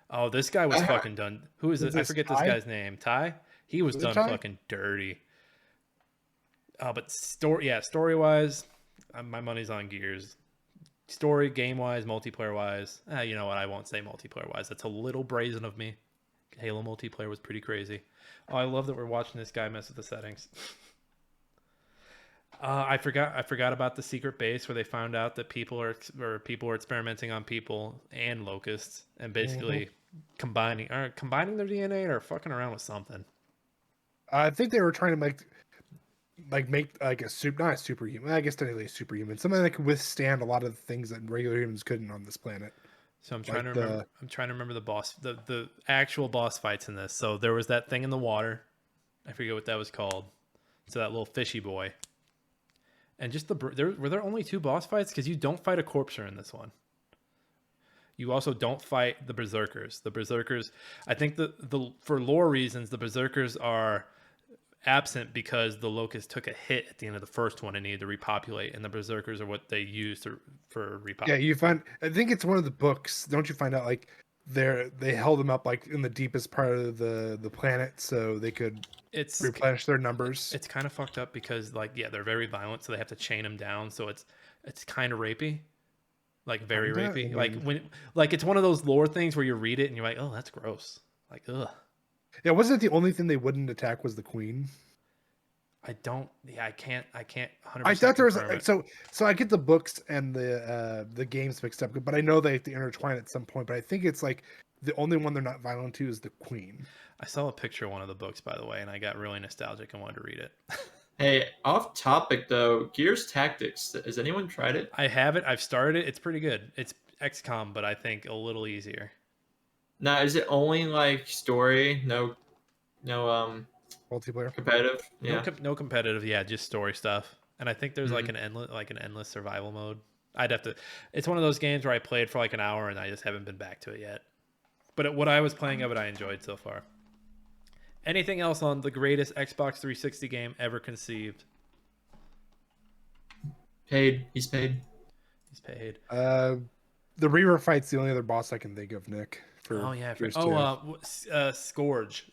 S3: Oh, this guy was fucking done. Who is it? I forget this guy's name. Ty? He was done fucking dirty. But story-wise, my money's on Gears. Story, game-wise, multiplayer-wise. You know what? I won't say multiplayer-wise. That's a little brazen of me. Halo multiplayer was pretty crazy. Oh, I love that we're watching this guy mess with the settings. I forgot about the secret base where they found out that people are experimenting on people and locusts and basically combining their DNA or fucking around with something.
S1: I think they were trying to make not a superhuman. I guess technically a superhuman, something that could withstand a lot of the things that regular humans couldn't on this planet.
S3: So I'm trying to remember. I'm trying to remember the actual boss fights in this. So there was that thing in the water. I forget what that was called. So that little fishy boy. And just were there only 2 boss fights? Because you don't fight a corpser in this one. You also don't fight the berserkers. The berserkers, I think for lore reasons, the berserkers are absent because the locust took a hit at the end of the first one and needed to repopulate, and the berserkers are what they use for repopulate.
S1: Yeah, you find. I think it's one of the books. Don't you find out like they held them up like in the deepest part of the planet so they could replenish their numbers.
S3: It's kind of fucked up because like they're very violent, so they have to chain them down. So it's kind of rapey. Like very rapey. Like it's one of those lore things where you read it and you're like, oh, that's gross. Like, ugh.
S1: Yeah, wasn't it the only thing they wouldn't attack was the queen?
S3: I can't 100%.
S1: I thought there was so I get the books and the games mixed up, but I know they have to intertwine at some point. But I think it's like the only one they're not violent to is the queen.
S3: I saw a picture of one of the books, by the way, and I got really nostalgic and wanted to read it.
S2: Hey, off topic though, Gears Tactics. Has anyone tried it?
S3: I have it. I've started it. It's pretty good. It's XCOM, but I think a little easier.
S2: Now, is it only like story? No,
S1: Multiplayer,
S2: competitive. Yeah,
S3: no competitive. Yeah, just story stuff. And I think there's like an endless survival mode. I'd have to. It's one of those games where I played for like an hour and I just haven't been back to it yet. But what I was playing of it, I enjoyed so far. Anything else on the greatest Xbox 360 game ever conceived?
S2: paid. He's paid.
S3: He's paid.
S1: The Reaver fight's the only other boss I can think of, Nick.
S3: Scourge.
S1: Oh yeah, Scourge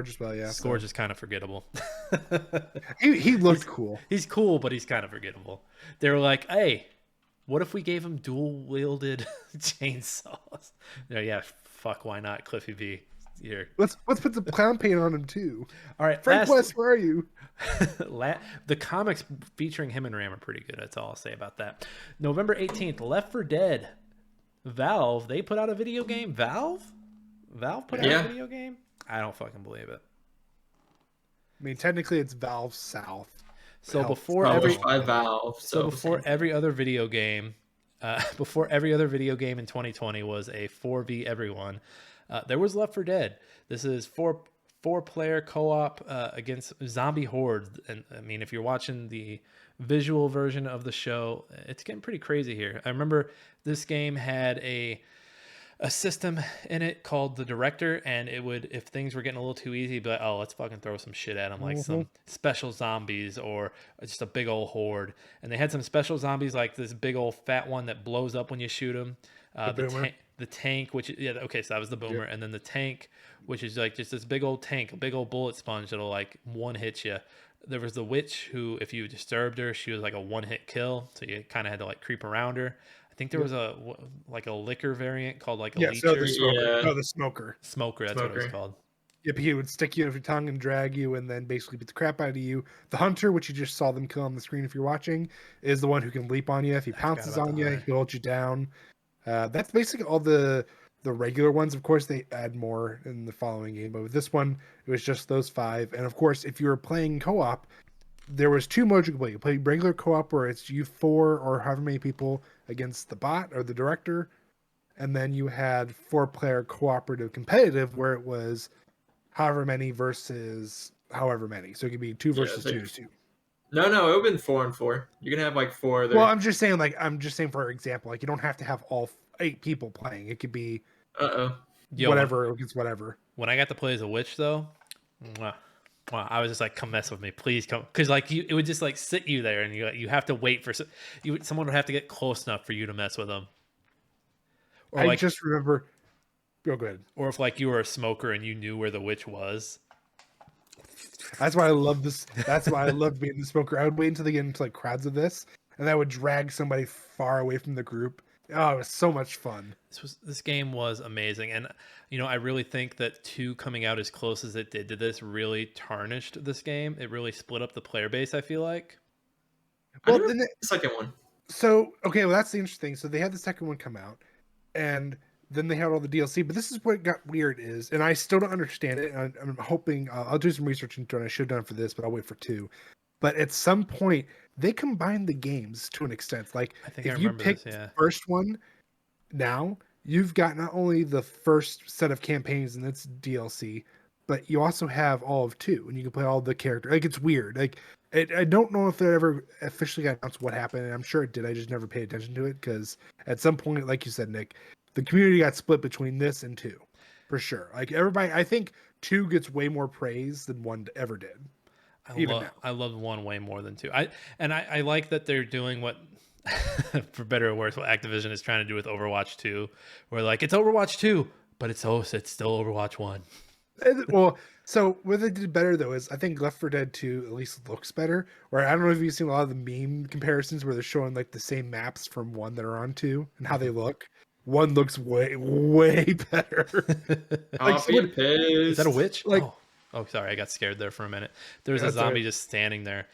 S1: as well. Yeah,
S3: Scourge is kind of forgettable.
S1: he looked cool.
S3: He's cool, but he's kind of forgettable. They were like, "Hey, what if we gave him dual wielded chainsaws?" Yeah, fuck, why not, Cliffy B? Here.
S1: Let's put the clown paint on him too.
S3: All right,
S1: Frank West, where are you?
S3: The comics featuring him and Ram are pretty good. That's all I'll say about that. November 18th, Left 4 Dead. Valve, they put out a video game. Valve put out a video game. I don't fucking believe it.
S1: I mean, technically, it's Valve South.
S3: So before every other video game in 2020 was a 4v everyone. There was Left 4 Dead. This is four-player co-op against zombie hordes. And I mean, if you're watching the visual version of the show, it's getting pretty crazy here. I remember this game had a system in it called the Director, and it would, if things were getting a little too easy, be like, oh, let's fucking throw some shit at them, like some special zombies or just a big old horde. And they had some special zombies, like this big old fat one that blows up when you shoot them. The tank, which so that was the boomer, and then the tank, which is like just this big old tank, a big old bullet sponge that'll like one hit you. There was the witch who, if you disturbed her, she was like a one-hit kill, so you kind of had to like creep around her. I think there was a liquor variant called like a leecher.
S1: The smoker.
S3: Smoker, that's what it was called.
S1: Yep, he would stick you with your tongue and drag you, and then basically beat the crap out of you. The hunter, which you just saw them kill on the screen if you're watching, is the one who can leap on you. If he pounces on you, he holds you down. That's basically all the regular ones. Of course, they add more in the following game, but with this one, it was just those 5. And of course, if you were playing co-op, there was 2 modes you could play. You play regular co-op, where it's you 4 or however many people against the bot or the Director, and then you had 4-player cooperative competitive, where it was however many versus however many. So it could be 2 versus 2.
S2: No, it would have been 4 and 4. You can have like 4 there.
S1: Well, I'm just saying for example, like you don't have to have all 8 people playing. It could be whatever against whatever.
S3: When I got to play as a witch, though, I was just like, come mess with me, please come, because like it would just like sit you there, and you have to wait for someone would have to get close enough for you to mess with them. Or
S1: I just remember. Go ahead.
S3: Or if like you were a smoker and you knew where the witch was.
S1: That's why I love this. That's why I loved being the smoker. I would wait until they get into like crowds of this, and I would drag somebody far away from the group. Oh, it was so much fun.
S3: This game was amazing, and I really think that 2 coming out as close as it did to this really tarnished this game. It really split up the player base, I feel like.
S2: Well, then the second one.
S1: So that's the interesting thing. So they had the second one come out, and then they had all the DLC. But this is what got weird is, and I still don't understand it. And I'm hoping I'll do some research into it. I should have done for this, but I'll wait for 2. But at some point, they combined the games to an extent. Like, if you pick the first one now, you've got not only the first set of campaigns and its DLC, but you also have all of 2, and you can play all the characters. Like, it's weird. Like, I don't know if they ever officially got announced what happened, and I'm sure it did. I just never paid attention to it because at some point, like you said, Nick, the community got split between this and 2, for sure. Like, everybody, I think 2 gets way more praise than 1 ever did.
S3: I love 1 way more than 2. I like that they're doing what, for better or worse, what Activision is trying to do with Overwatch 2, where like it's Overwatch 2, but it's still Overwatch 1.
S1: Well, so what they did better though is I think Left 4 Dead 2 at least looks better. Or I don't know if you've seen a lot of the meme comparisons where they're showing like the same maps from 1 that are on 2 and how they look. 1 looks way better.
S2: Like,
S3: is that a witch?
S1: Like,
S3: oh, sorry, I got scared there for a minute. There's a zombie just standing there.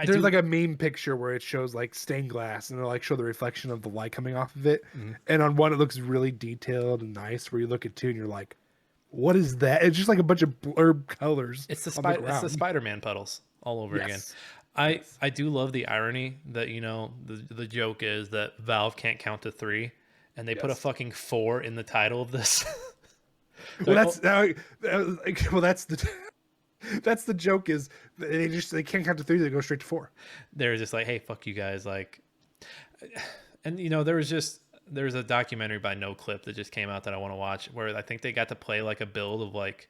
S1: There's like a meme picture where it shows like stained glass and it'll like show the reflection of the light coming off of it. Mm-hmm. And on 1 it looks really detailed and nice. Where you look at 2 and you're like, what is that? It's just like a bunch of blurb colors.
S3: It's the Spider-Man puddles all over again. I do love the irony that, you know, the joke is that Valve can't count to 3, and they put a fucking 4 in the title of this.
S1: Well, that's the joke is they can't count to 3. They go straight to 4.
S3: They're just like, hey, fuck you guys, like, and you know there's a documentary by No Clip that just came out that I want to watch, where I think they got to play like a build of like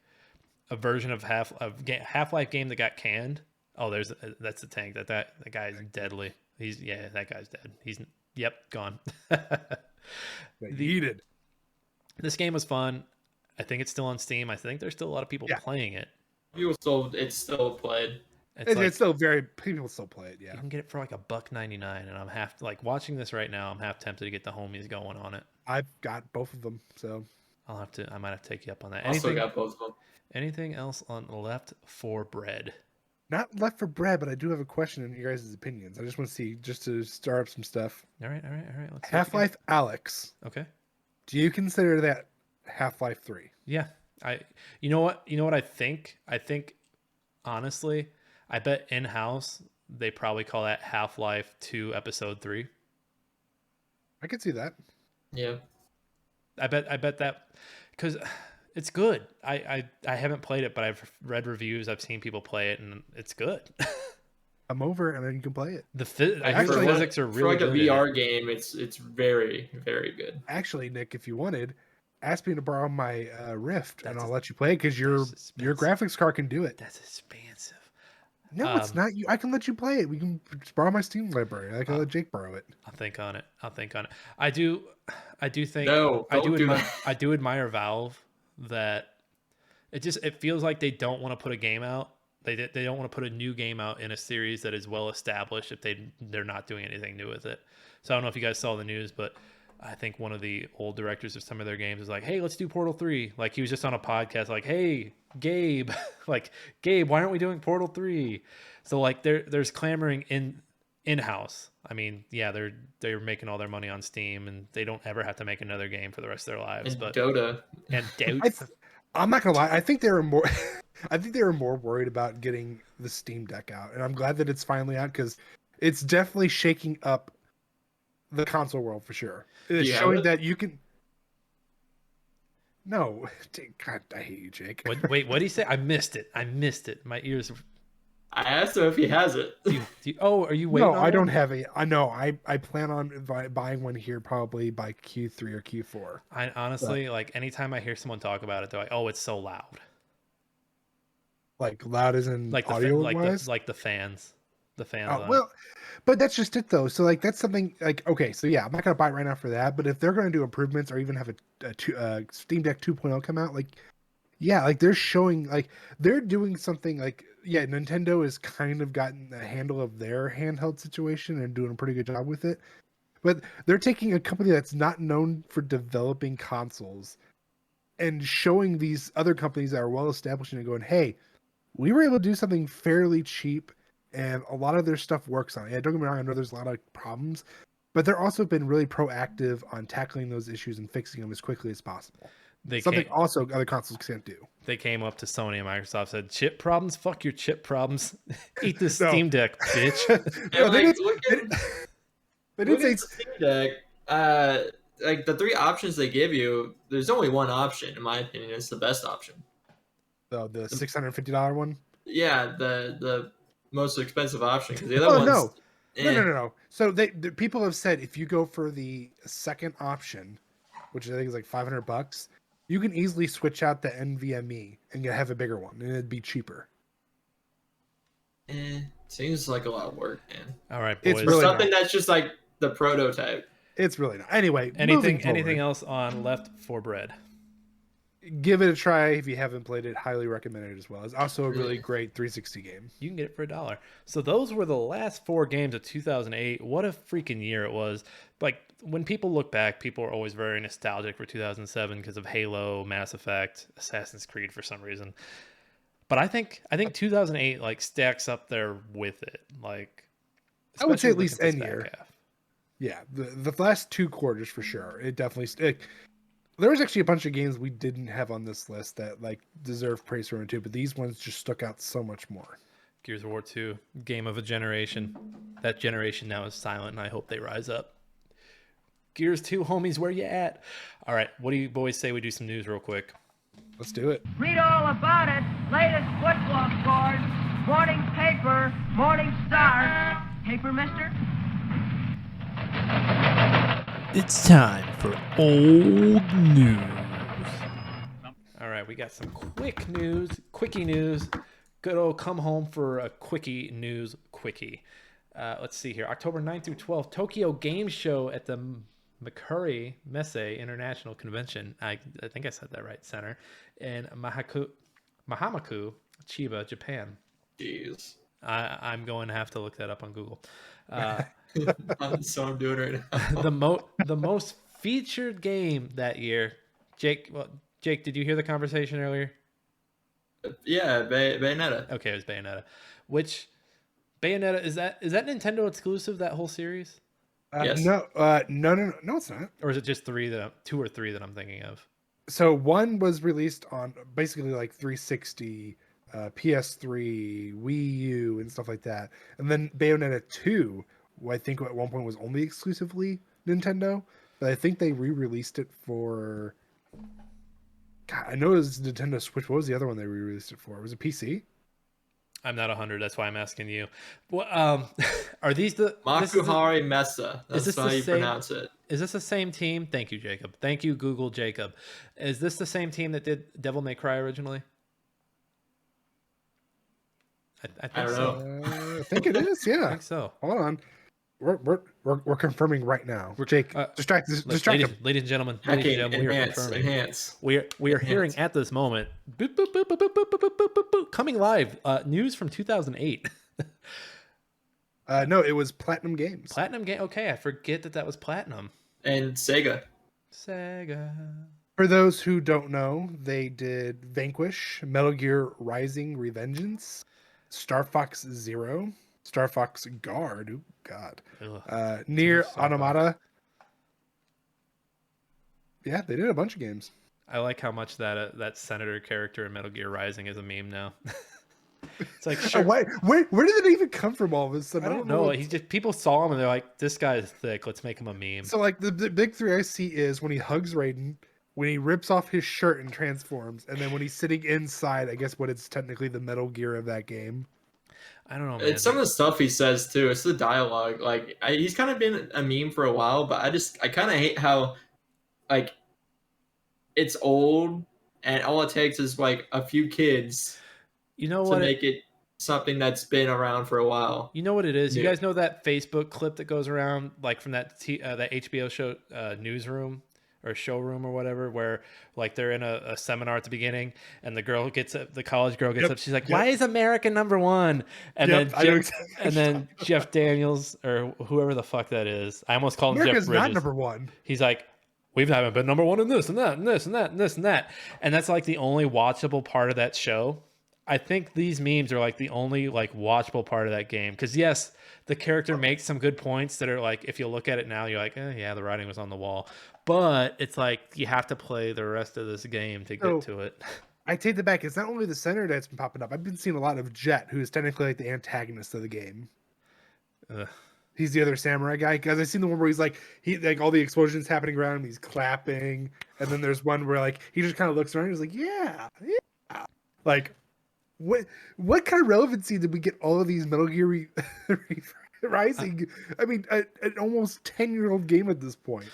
S3: a version of Half-Life game that got canned. Oh, that's the tank. That guy is deadly. That guy's dead. He's gone.
S1: Yeeted.
S3: This game was fun. I think it's still on Steam. I think there's still a lot of people playing it.
S2: It's still played.
S1: It's still people still play it. Yeah,
S3: you can get it for like $1.99, and I'm watching this right now. I'm half tempted to get the homies going on it.
S1: I've got both of them, so
S3: I might have to take you up on that.
S2: Also got both of them.
S3: Anything else on Left 4 Bread?
S1: Not Left 4 Bread, but I do have a question in your guys' opinions. I just want to see, just to start up some stuff.
S3: All right. Let's
S1: Half-Life Alyx.
S3: Okay.
S1: Do you consider that Half-Life 3?
S3: Yeah. You know what I think? I think, honestly, I bet in-house they probably call that Half-Life 2 Episode 3.
S1: I could see that.
S2: Yeah.
S3: I bet that, because it's good. I haven't played it, but I've read reviews. I've seen people play it, and it's good.
S1: I'm over, and then you can play it.
S3: The physics are really good.
S2: For like a VR game, it's very, very good.
S1: Actually, Nick, if you wanted, ask me to borrow my Rift, and I'll let you play it because your graphics card can do it.
S3: That's expensive.
S1: No, it's not. I can let you play it. We can just borrow my Steam library. I can let Jake borrow it.
S3: I'll think on it. I do think.
S2: No,
S3: I do admire Valve that it feels like they don't want to put a game out. They don't want to put a new game out in a series that is well established if they're not doing anything new with it. So I don't know if you guys saw the news, but I think one of the old directors of some of their games is like, hey, let's do Portal 3. Like, he was just on a podcast like, hey, Gabe, why aren't we doing Portal 3? So like there's clamoring in-house. I mean, yeah, they're making all their money on Steam, and they don't ever have to make another game for the rest of their lives.
S2: And Dota.
S1: I'm not gonna lie. I think they were more. I think they were more worried about getting the Steam Deck out, and I'm glad that it's finally out because it's definitely shaking up the console world for sure. It's showing that you can. No, God, I hate you, Jake.
S3: Wait, what did he say? I missed it. My ears.
S2: I asked him if he has it.
S3: Are you waiting?
S1: No, I don't have it. I know. I plan on buying one here probably by Q3 or Q4.
S3: I honestly like anytime I hear someone talk about it, they're like, "Oh, it's so loud."
S1: Like loud as in
S3: like
S1: audio
S3: wise? Like the fans. The fans.
S1: Oh, well, but that's just it though. So like that's something like okay, so yeah, I'm not gonna buy it right now for that. But if they're gonna do improvements or even have a Steam Deck 2.0 come out, like yeah, like they're showing like they're doing something like yeah, Nintendo has kind of gotten a handle of their handheld situation and doing a pretty good job with it. But they're taking a company that's not known for developing consoles and showing these other companies that are well established and going, hey, we were able to do something fairly cheap. And a lot of their stuff works on it. Yeah, don't get me wrong, I know there's a lot of problems, but they're also been really proactive on tackling those issues and fixing them as quickly as possible. Also other consoles can't do.
S3: They came up to Sony and Microsoft, said, chip problems? Fuck your chip problems. Eat this Steam Deck, bitch.
S2: They didn't say Steam Deck. Like the 3 options they give you, there's only one option, in my opinion. It's the best option.
S1: The $650 one.
S2: Yeah, the most expensive option because the
S1: Oh
S2: other ones.
S1: no. So the people have said if you go for the second option, which I think is like $500, you can easily switch out the NVMe and have a bigger one, and it'd be cheaper.
S2: Seems like a lot of work, man.
S3: All right, boys.
S1: It's really
S2: something
S1: not.
S2: that's just like the prototype.
S1: It's really not. Anyway,
S3: anything else on Left 4 Bread?
S1: Give it a try if you haven't played it. Highly recommend it as well. It's also a really great 360 game.
S3: You can get it for $1. So those were the last 4 games of 2008. What a freaking year it was. Like, when people look back, people are always very nostalgic for 2007 because of Halo, Mass Effect, Assassin's Creed for some reason. But I think 2008 like stacks up there with it. Like,
S1: I would say at least
S3: end
S1: year. Yeah, the last 2 quarters for sure. It definitely there was actually a bunch of games we didn't have on this list that like deserve praise for it too, but these ones just stuck out so much more.
S3: Gears of War 2, game of a generation. That generation now is silent, and I hope they rise up. Gears 2, homies, where you at? All right, what do you boys say we do some news real quick?
S1: Let's do it.
S4: Read all about it. Latest football scores. Morning paper. Morning Star. Paper, mister?
S3: It's time for old news. All right, we got some quickie news. Good old come home for a quickie news quickie. Let's see here. October 9th through 12th, Tokyo Game Show at the Makuri Messe International Convention. I think I said that right, center. In Mahamaku, Chiba, Japan.
S2: Jeez.
S3: I'm going to have to look that up on Google.
S2: So I'm doing it right now.
S3: The most featured game that year. Jake, did you hear the conversation earlier?
S2: Yeah, Bayonetta.
S3: Okay, it was Bayonetta. Which Bayonetta is that Nintendo exclusive, that whole series?
S2: Yes.
S1: No, it's not.
S3: Or is it just 2 or 3 that I'm thinking of?
S1: So 1 was released on basically like 360, PS3, Wii U, and stuff like that. And then Bayonetta 2, I think at one point was only exclusively Nintendo, but I think they re-released it for. God, I know it was Nintendo Switch. What was the other one they re-released it for? Was it PC?
S3: I'm not 100. That's why I'm asking you. Well, are these the
S2: Makuhari Mesa? That's how you pronounce it.
S3: Is this the same team? Thank you, Jacob. Thank you, Google Jacob. Is this the same team that did Devil May Cry originally? I think so.
S1: I think it is. Yeah.
S3: I think so.
S1: Hold on. We're confirming right now. Jake, distract him.
S3: Ladies and gentlemen,
S2: Hacking,
S3: we are confirming.
S2: enhance.
S3: We are hearing at this moment. Boop, boop, boop, boop, boop, boop, boop, boop, boop, boop, coming live. News from 2008.
S1: No, it was Platinum Games.
S3: Platinum Game. Okay, I forget that was Platinum.
S2: And Sega.
S1: For those who don't know, they did Vanquish, Metal Gear Rising: Revengeance, Star Fox Zero, Star Fox Guard. Oh God. Nier Automata. Yeah, they did a bunch of games.
S3: I like how much that senator character in Metal Gear Rising is a meme now. It's like, sure.
S1: Where did it even come from all of a sudden?
S3: I don't know. People saw him and they're like, this guy is thick. Let's make him a meme.
S1: So like the big 3 I see is when he hugs Raiden, when he rips off his shirt and transforms, and then when he's sitting inside, I guess what it's technically the Metal Gear of that game.
S3: I don't know, man.
S2: It's some of the stuff he says too. It's the dialogue. Like he's kind of been a meme for a while, but I kind of hate how like it's old and all it takes is like a few kids.
S3: You know
S2: to make it something that's been around for a while.
S3: You know what it is?
S2: Yeah.
S3: You guys know that Facebook clip that goes around like from that HBO show newsroom or showroom or whatever, where like they're in a seminar at the beginning and the college girl gets up. She's like, why is America number one? And then Jeff Daniels or whoever the fuck that is. I almost called him Jeff Bridges.
S1: America's not number one.
S3: He's like, we haven't been number one in this and that and this and that and this and that. And that's like the only watchable part of that show. I think these memes are like the only like watchable part of that game. Because yes, the character makes some good points that are like, if you look at it now, you're like, yeah, the writing was on the wall. But it's like you have to play the rest of this game to get to it.
S1: I take it back. It's not only the senator that's been popping up. I've been seeing a lot of Jet, who is technically like the antagonist of the game. He's the other samurai guy. Because I've seen the one where he's like all the explosions happening around him. He's clapping, and then there's one where like he just kind of looks around. And he's like, yeah. Like, what kind of relevancy did we get all of these Metal Gear Rising? I mean, an almost 10-year-old game at this point.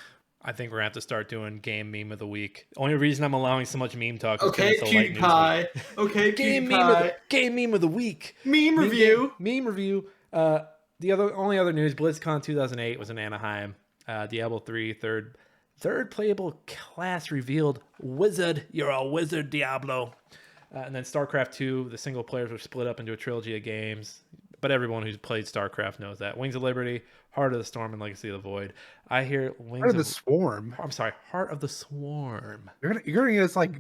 S3: I think we're gonna have to start doing game meme of the week. Only reason I'm allowing so much meme talk is
S2: Okay,
S3: because it's a light
S2: cutie
S3: news
S2: pie.
S3: week.
S2: Okay,
S3: Game
S2: cutie
S3: meme,
S2: pie.
S3: game meme of the week.
S2: Meme review.
S3: Meme review. The only other news: BlizzCon 2008 was in Anaheim. Diablo 3 third playable class revealed. Wizard, you're a wizard, Diablo. And then StarCraft 2, the single players were split up into a trilogy of games. But everyone who's played StarCraft knows that. Wings of Liberty, Heart of the Storm, and Legacy of the Void. I hear
S1: Heart of the Swarm.
S3: I'm sorry, Heart of the Swarm.
S1: You're gonna get us like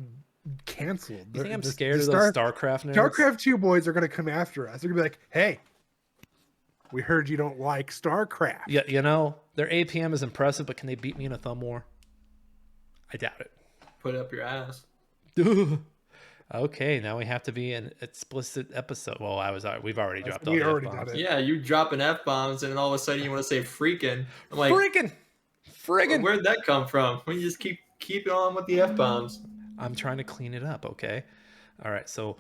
S1: canceled.
S3: You think I'm scared of those StarCraft nerds?
S1: StarCraft 2 boys are gonna come after us. They're gonna be like, "Hey, we heard you don't like StarCraft."
S3: Yeah, you know their APM is impressive, but can they beat me in a thumb war? I doubt it.
S2: Put up your ass.
S3: Okay, now we have to be an explicit episode. Well, we've already dropped all
S1: We
S3: the
S1: already
S3: F-bombs.
S1: did it.
S2: Yeah, you dropping F-bombs and then all of a sudden you want to say freaking. I'm like,
S3: friggin'.
S2: where'd that come from? We just keep it on with the F-bombs.
S3: I'm trying to clean it up, okay? All right, so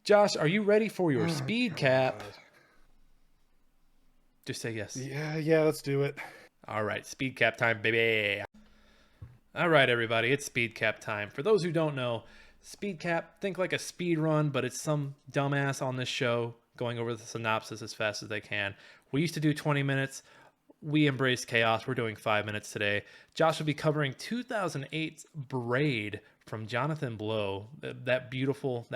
S3: Josh, are you ready for your speed cap? Just say yes.
S1: Yeah, let's do it.
S3: All right, speed cap time, baby. All right, everybody, it's speed cap time. For those who don't know, speed cap, think like a speed run, but it's some dumbass on this show going over the synopsis as fast as they can. We used to do 20 minutes. We embraced chaos. We're doing 5 minutes today. Josh will be covering 2008's BRAID from Jonathan Blow, that beautiful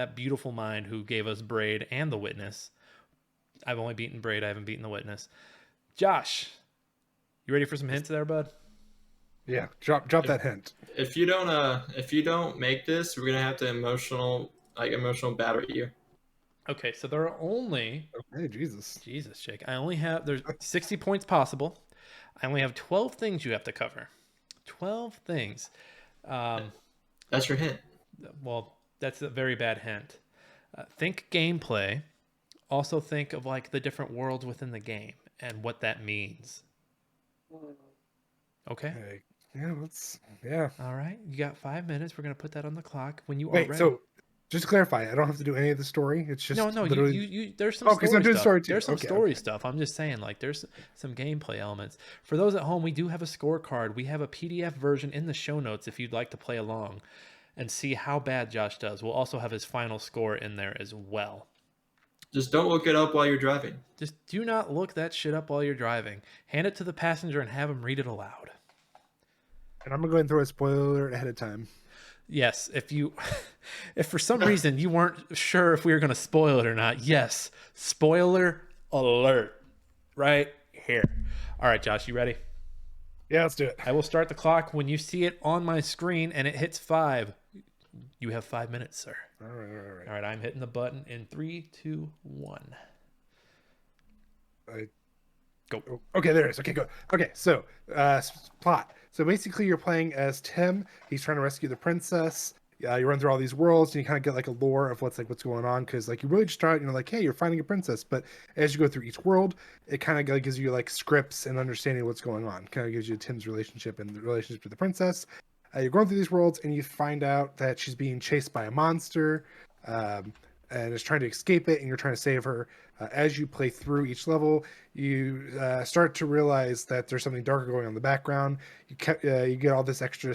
S3: mind who gave us BRAID and The Witness. I've only beaten BRAID. I haven't beaten The Witness. Josh, you ready for some hints there, bud?
S1: Yeah, drop that hint.
S2: If you don't make this, we're gonna have to emotional battle you.
S3: Okay, so there are only...
S1: Hey, Jesus,
S3: Jake. There's 60 points possible. I only have 12 things you have to cover. 12 things.
S2: That's your hint.
S3: Well, that's a very bad hint. Think gameplay. Also think of like the different worlds within the game and what that means. Okay.
S1: Hey, yeah.
S3: All right. You got 5 minutes. We're gonna put that on the clock when you are
S1: Wait,
S3: ready.
S1: so just to clarify, I don't have to do any of the story. It's just
S3: No.
S1: literally...
S3: You there's some
S1: because I'm doing story too.
S3: There's some
S1: Okay,
S3: story
S1: okay.
S3: stuff. I'm just saying, like, there's some gameplay elements. For those at home, we do have a scorecard. We have a PDF version in the show notes if you'd like to play along and see how bad Josh does. We'll also have his final score in there as well.
S2: Just don't look it up while you're driving.
S3: Just do not look that shit up while you're driving. Hand it to the passenger and have him read it aloud.
S1: And I'm gonna go ahead and throw a spoiler alert ahead of time.
S3: Yes, if for some reason you weren't sure if we were going to spoil it or not, yes, spoiler alert right here. All right, Josh, you ready?
S1: Yeah, let's do it.
S3: I will start the clock when you see it on my screen and it hits 5. You have 5 minutes, sir.
S1: All right.
S3: All right, I'm hitting the button in 3, 2, 1. Go.
S1: Okay, there it is. Okay, go. Okay, so plot. So basically, you're playing as Tim. He's trying to rescue the princess. You run through all these worlds, and you kind of get like a lore of what's going on. Because like you really just start, like, hey, you're finding a princess. But as you go through each world, it kind of gives you like scripts and understanding what's going on. Kind of gives you Tim's relationship and the relationship with the princess. You're going through these worlds, and you find out that she's being chased by a monster. And is trying to escape it, and you're trying to save her. As you play through each level, you start to realize that there's something darker going on in the background. You get all this extra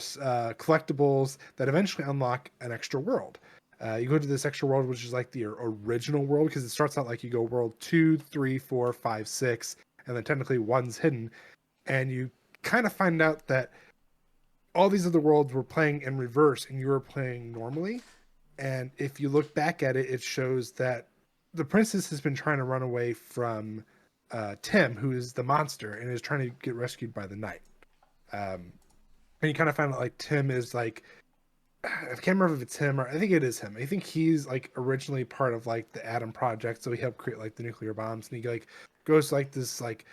S1: collectibles that eventually unlock an extra world. You go to this extra world, which is like the original world, because it starts out like you go world 2, 3, 4, 5, 6, and then technically 1's hidden. And you kind of find out that all these other worlds were playing in reverse, and you were playing normally. And if you look back at it, it shows that the princess has been trying to run away from Tim, who is the monster, and is trying to get rescued by the knight. And you kind of find out like Tim is like, I can't remember if it's him or I think it is him. I think he's like originally part of like the Atom Project, so he helped create like the nuclear bombs, and he like goes to, like this like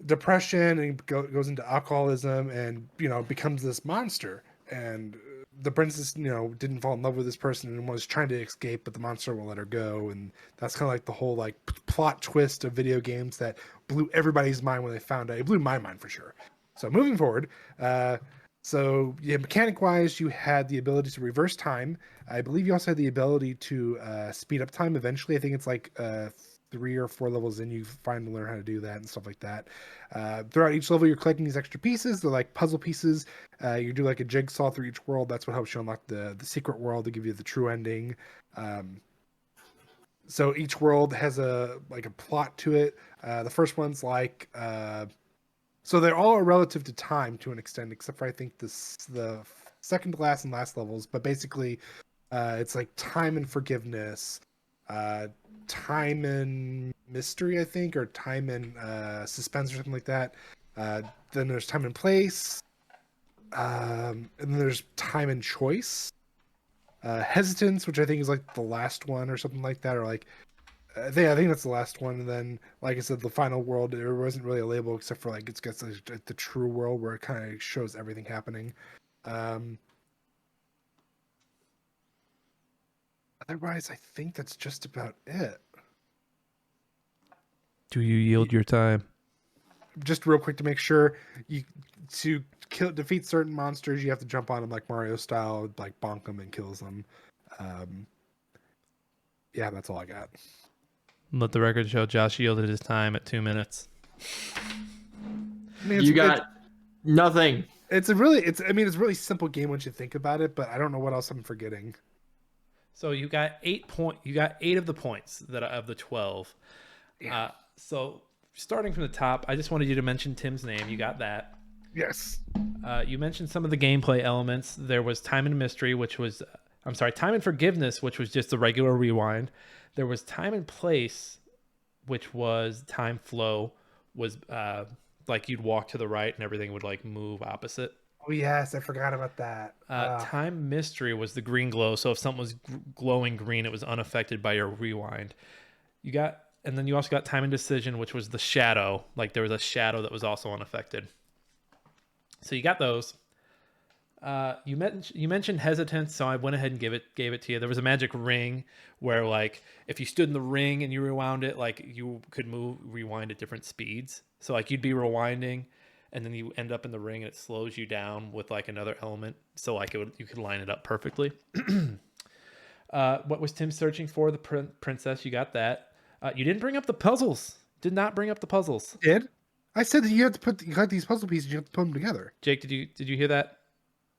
S1: depression, and he goes into alcoholism, and becomes this monster. And the princess, didn't fall in love with this person and was trying to escape, but the monster will let her go. And that's kind of like the whole like plot twist of video games that blew everybody's mind when they found out. It blew my mind for sure. So moving forward, So yeah, mechanic wise, you had the ability to reverse time. I believe you also had the ability to speed up time eventually. I think it's like 3 or 4 levels in, you finally learn how to do that and stuff like that. Throughout each level, you're collecting these extra pieces. They're like puzzle pieces. You do like a jigsaw through each world. That's what helps you unlock the secret world to give you the true ending. So each world has a plot to it. The first one's like so they're all relative to time to an extent, except for I think the second to last and last levels. But basically, it's like time and forgiveness, time and mystery, I think, or time and suspense or something like that. Then there's time and place, and then there's time and choice. Hesitance, which I think is like the last one or something like that, or like I think that's the last one. And then, like I said, the final world, there wasn't really a label except for like it's got the true world where it kind of shows everything happening. Otherwise, I think that's just about it.
S3: Do you yield your time?
S1: Just real quick to make sure, to defeat certain monsters, you have to jump on them like Mario style, like bonk them and kills them. Yeah, that's all I got.
S3: Let the record show Josh yielded his time at 2 minutes.
S1: I mean,
S2: You got nothing.
S1: It's really simple game once you think about it, but I don't know what else I'm forgetting.
S3: So you got 8 You got 8 of the points of the 12.
S1: Yeah.
S3: So starting from the top, I just wanted you to mention Tim's name. You got that.
S1: Yes.
S3: You mentioned some of the gameplay elements. There was time and mystery, time and forgiveness, which was just the regular rewind. There was time and place, which was time flow, was like you'd walk to the right and everything would like move opposite.
S1: Oh yes, I forgot about that.
S3: Time mystery was the green glow. So if something was glowing green, it was unaffected by your rewind. And then you also got time and decision, which was the shadow. Like there was a shadow that was also unaffected. So you got those. You mentioned hesitance, so I went ahead and gave it to you. There was a magic ring where, like, if you stood in the ring and you rewound it, like you could rewind at different speeds. So like you'd be rewinding, and then you end up in the ring, and it slows you down with like another element. So like you could line it up perfectly. What was Tim searching for? The princess. You got that. You didn't bring up the puzzles. Did not bring up the puzzles.
S1: Did I said that you got these puzzle pieces, you have to put them together.
S3: Jake, did you hear that?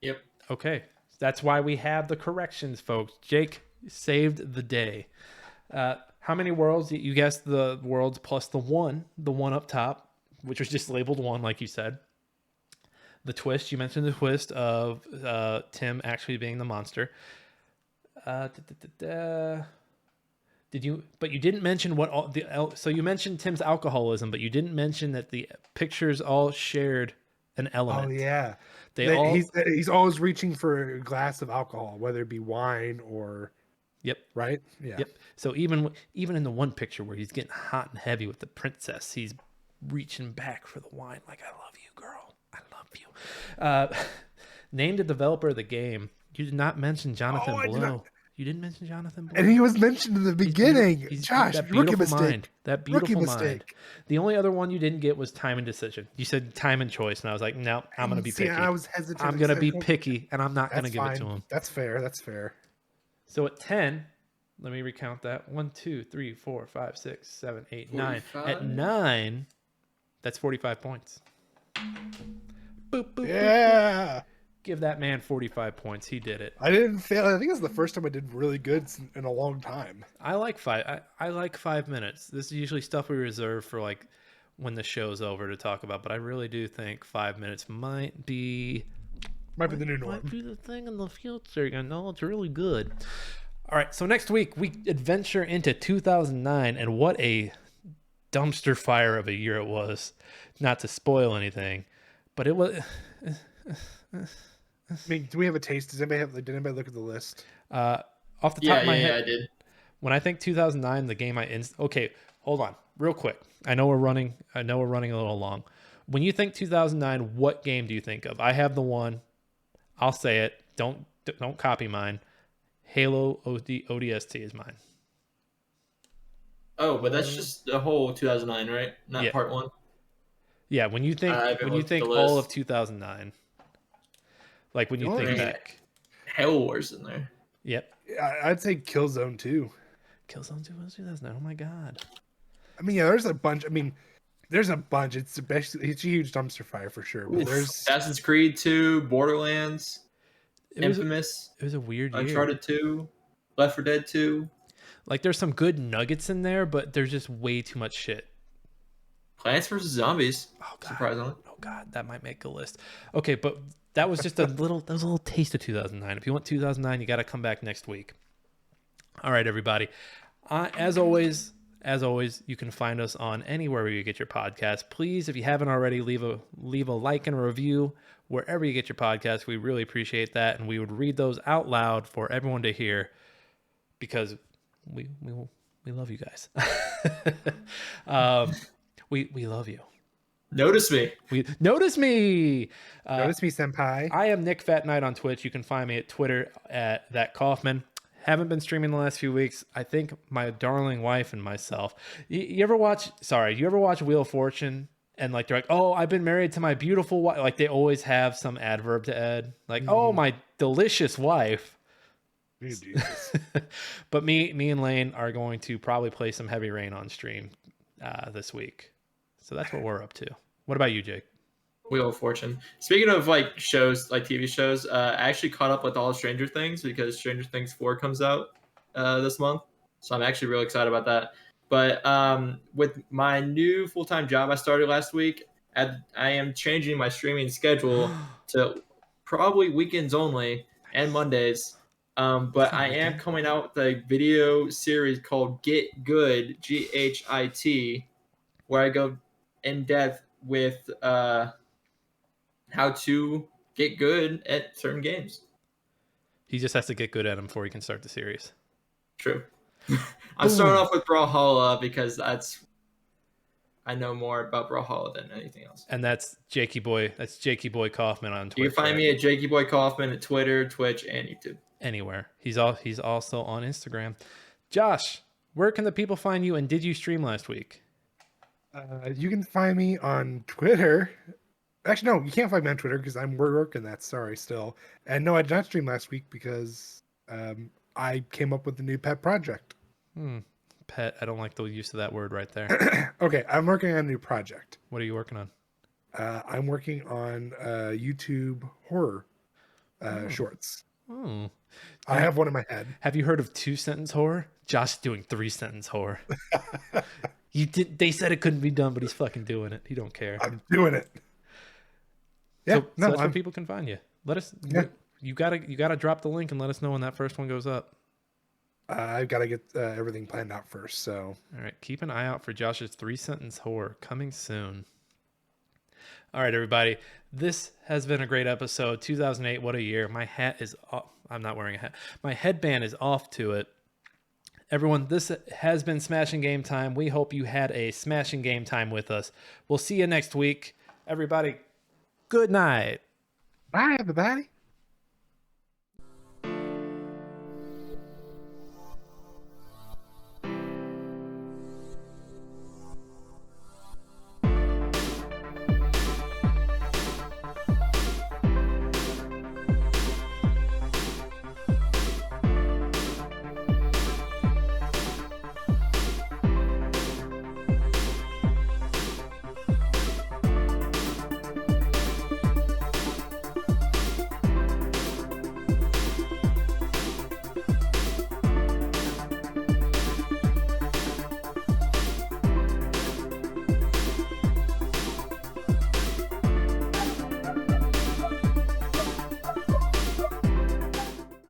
S2: Yep.
S3: Okay. That's why we have the corrections, folks. Jake saved the day. How many worlds? You guessed the worlds plus the one up top, which was just labeled 1, like you said. The twist, you mentioned the twist of Tim actually being the monster. Did you? But you didn't mention so you mentioned Tim's alcoholism, but you didn't mention that the pictures all shared an element.
S1: Oh yeah. He's always reaching for a glass of alcohol, whether it be wine or.
S3: Yep.
S1: Right. Yeah.
S3: Yep. So even in the one picture where he's getting hot and heavy with the princess, he's reaching back for the wine. Like, I love you, girl. I love you. Named the developer of the game. You did not mention Jonathan Blow. You didn't mention Jonathan Blow.
S1: And he was mentioned in the beginning. Josh,
S3: that
S1: rookie
S3: beautiful
S1: mistake.
S3: Mind. That beautiful mind.
S1: Mistake.
S3: The only other one you didn't get was time and decision. You said time and choice, and I was like, no, I'm going to be picky.
S1: I was hesitant.
S3: I'm going to be picky, and I'm not going to give it to him.
S1: That's fair. That's fair.
S3: So at 10, let me recount that. 1, 2, 3, 4, 5, 6, 7, 8, 9. At 9, that's 45 points. Boop, boop,
S1: yeah.
S3: Boop. Give that man 45 points. He did it.
S1: I didn't fail. I think it's the first time I did really good in a long time.
S3: I like 5. I like 5 minutes. This is usually stuff we reserve for like when the show's over to talk about, but I really do think 5 minutes might be
S1: the new norm.
S3: Might be the thing in the future. You know, it's really good. All right, so next week we adventure into 2009, and what a dumpster fire of a year it was. Not to spoil anything, but it was.
S1: I mean, do we have a taste? Did anybody look at the list?
S3: Off the top of my head,
S2: I did.
S3: When I think 2009, the game okay, hold on, real quick. I know we're running a little long. When you think 2009, what game do you think of? I have the one. I'll say it. Don't copy mine. Halo ODST is mine.
S2: Oh, but that's just the whole 2009, right? Not part 1.
S3: Yeah, when you think all of 2009. Like when you think back.
S2: Hell War's in there.
S3: Yep.
S1: I'd say Killzone 2.
S3: Killzone 2 was 2009. Oh my god.
S1: I mean, yeah, there's a bunch. I mean, there's a bunch. It's a huge dumpster fire for sure. But there's
S2: Assassin's Creed 2, Borderlands, Infamous.
S3: It was a weird year.
S2: Uncharted 2, Left 4 Dead 2.
S3: Like there's some good nuggets in there, but there's just way too much shit.
S2: Plants vs Zombies.
S3: Oh god.
S2: Surprisingly.
S3: Oh god, that might make a list. Okay, but that was just a little taste of 2009. If you want 2009, you got to come back next week. All right, everybody. As always, you can find us on anywhere where you get your podcast. Please, if you haven't already, leave a like and a review wherever you get your podcast. We really appreciate that, and we would read those out loud for everyone to hear because we love you guys. We love you.
S2: Notice me.
S3: Notice me.
S1: Notice me, senpai.
S3: I am Nick Fat Knight on Twitch. You can find me at Twitter at That Kaufman. Haven't been streaming the last few weeks. I think my darling wife and myself. You ever watch Wheel of Fortune? And like they're like, oh, I've been married to my beautiful wife. Like they always have some adverb to add. Like, oh, my delicious wife.
S1: Jesus.
S3: But me and Lane are going to probably play some Heavy Rain on stream this week. So that's what we're up to. What about you, Jake?
S2: Wheel of Fortune. Speaking of like shows, like TV shows, I actually caught up with all Stranger Things because Stranger Things 4 comes out this month. So I'm actually really excited about that. But with my new full-time job I started last week, I am changing my streaming schedule to probably weekends only and Mondays. But I am coming out with a video series called Get Good, GHIT, where I go in depth with how to get good at certain games.
S3: He just has to get good at them before he can start the series.
S2: True. I'm starting off with Brawlhalla because I know more about Brawlhalla than anything else.
S3: And that's Jakey Boy. That's Jakey Boy Kaufman on Twitter.
S2: You can find me at Jakey Boy Kaufman at Twitter, Twitch, and YouTube.
S3: Anywhere. He's also on Instagram. Josh, where can the people find you? And did you stream last week?
S1: You can find me on Twitter. Actually, no, you can't find me on Twitter because we're working that. Sorry, still. And no, I did not stream last week because I came up with a new pet project.
S3: Pet. I don't like the use of that word right there.
S1: Okay, I'm working on a new project.
S3: What are you working on?
S1: I'm working on YouTube horror shorts.
S3: Oh.
S1: I have one in my head.
S3: Have you heard of 2-sentence horror? Josh doing 3-sentence horror. They said it couldn't be done, but he's fucking doing it. He don't care.
S1: I'm doing it. Yeah,
S3: so that's where people can find you. Let us. Yeah. You gotta drop the link and let us know when that first one goes up.
S1: I've got to get everything planned out first. So
S3: all right, keep an eye out for Josh's 3-sentence horror coming soon. All right, everybody. This has been a great episode. 2008, what a year. My hat is off. I'm not wearing a hat. My headband is off to it. Everyone, this has been Smashing Game Time. We hope you had a smashing game time with us. We'll see you next week. Everybody, good night.
S1: Bye, everybody.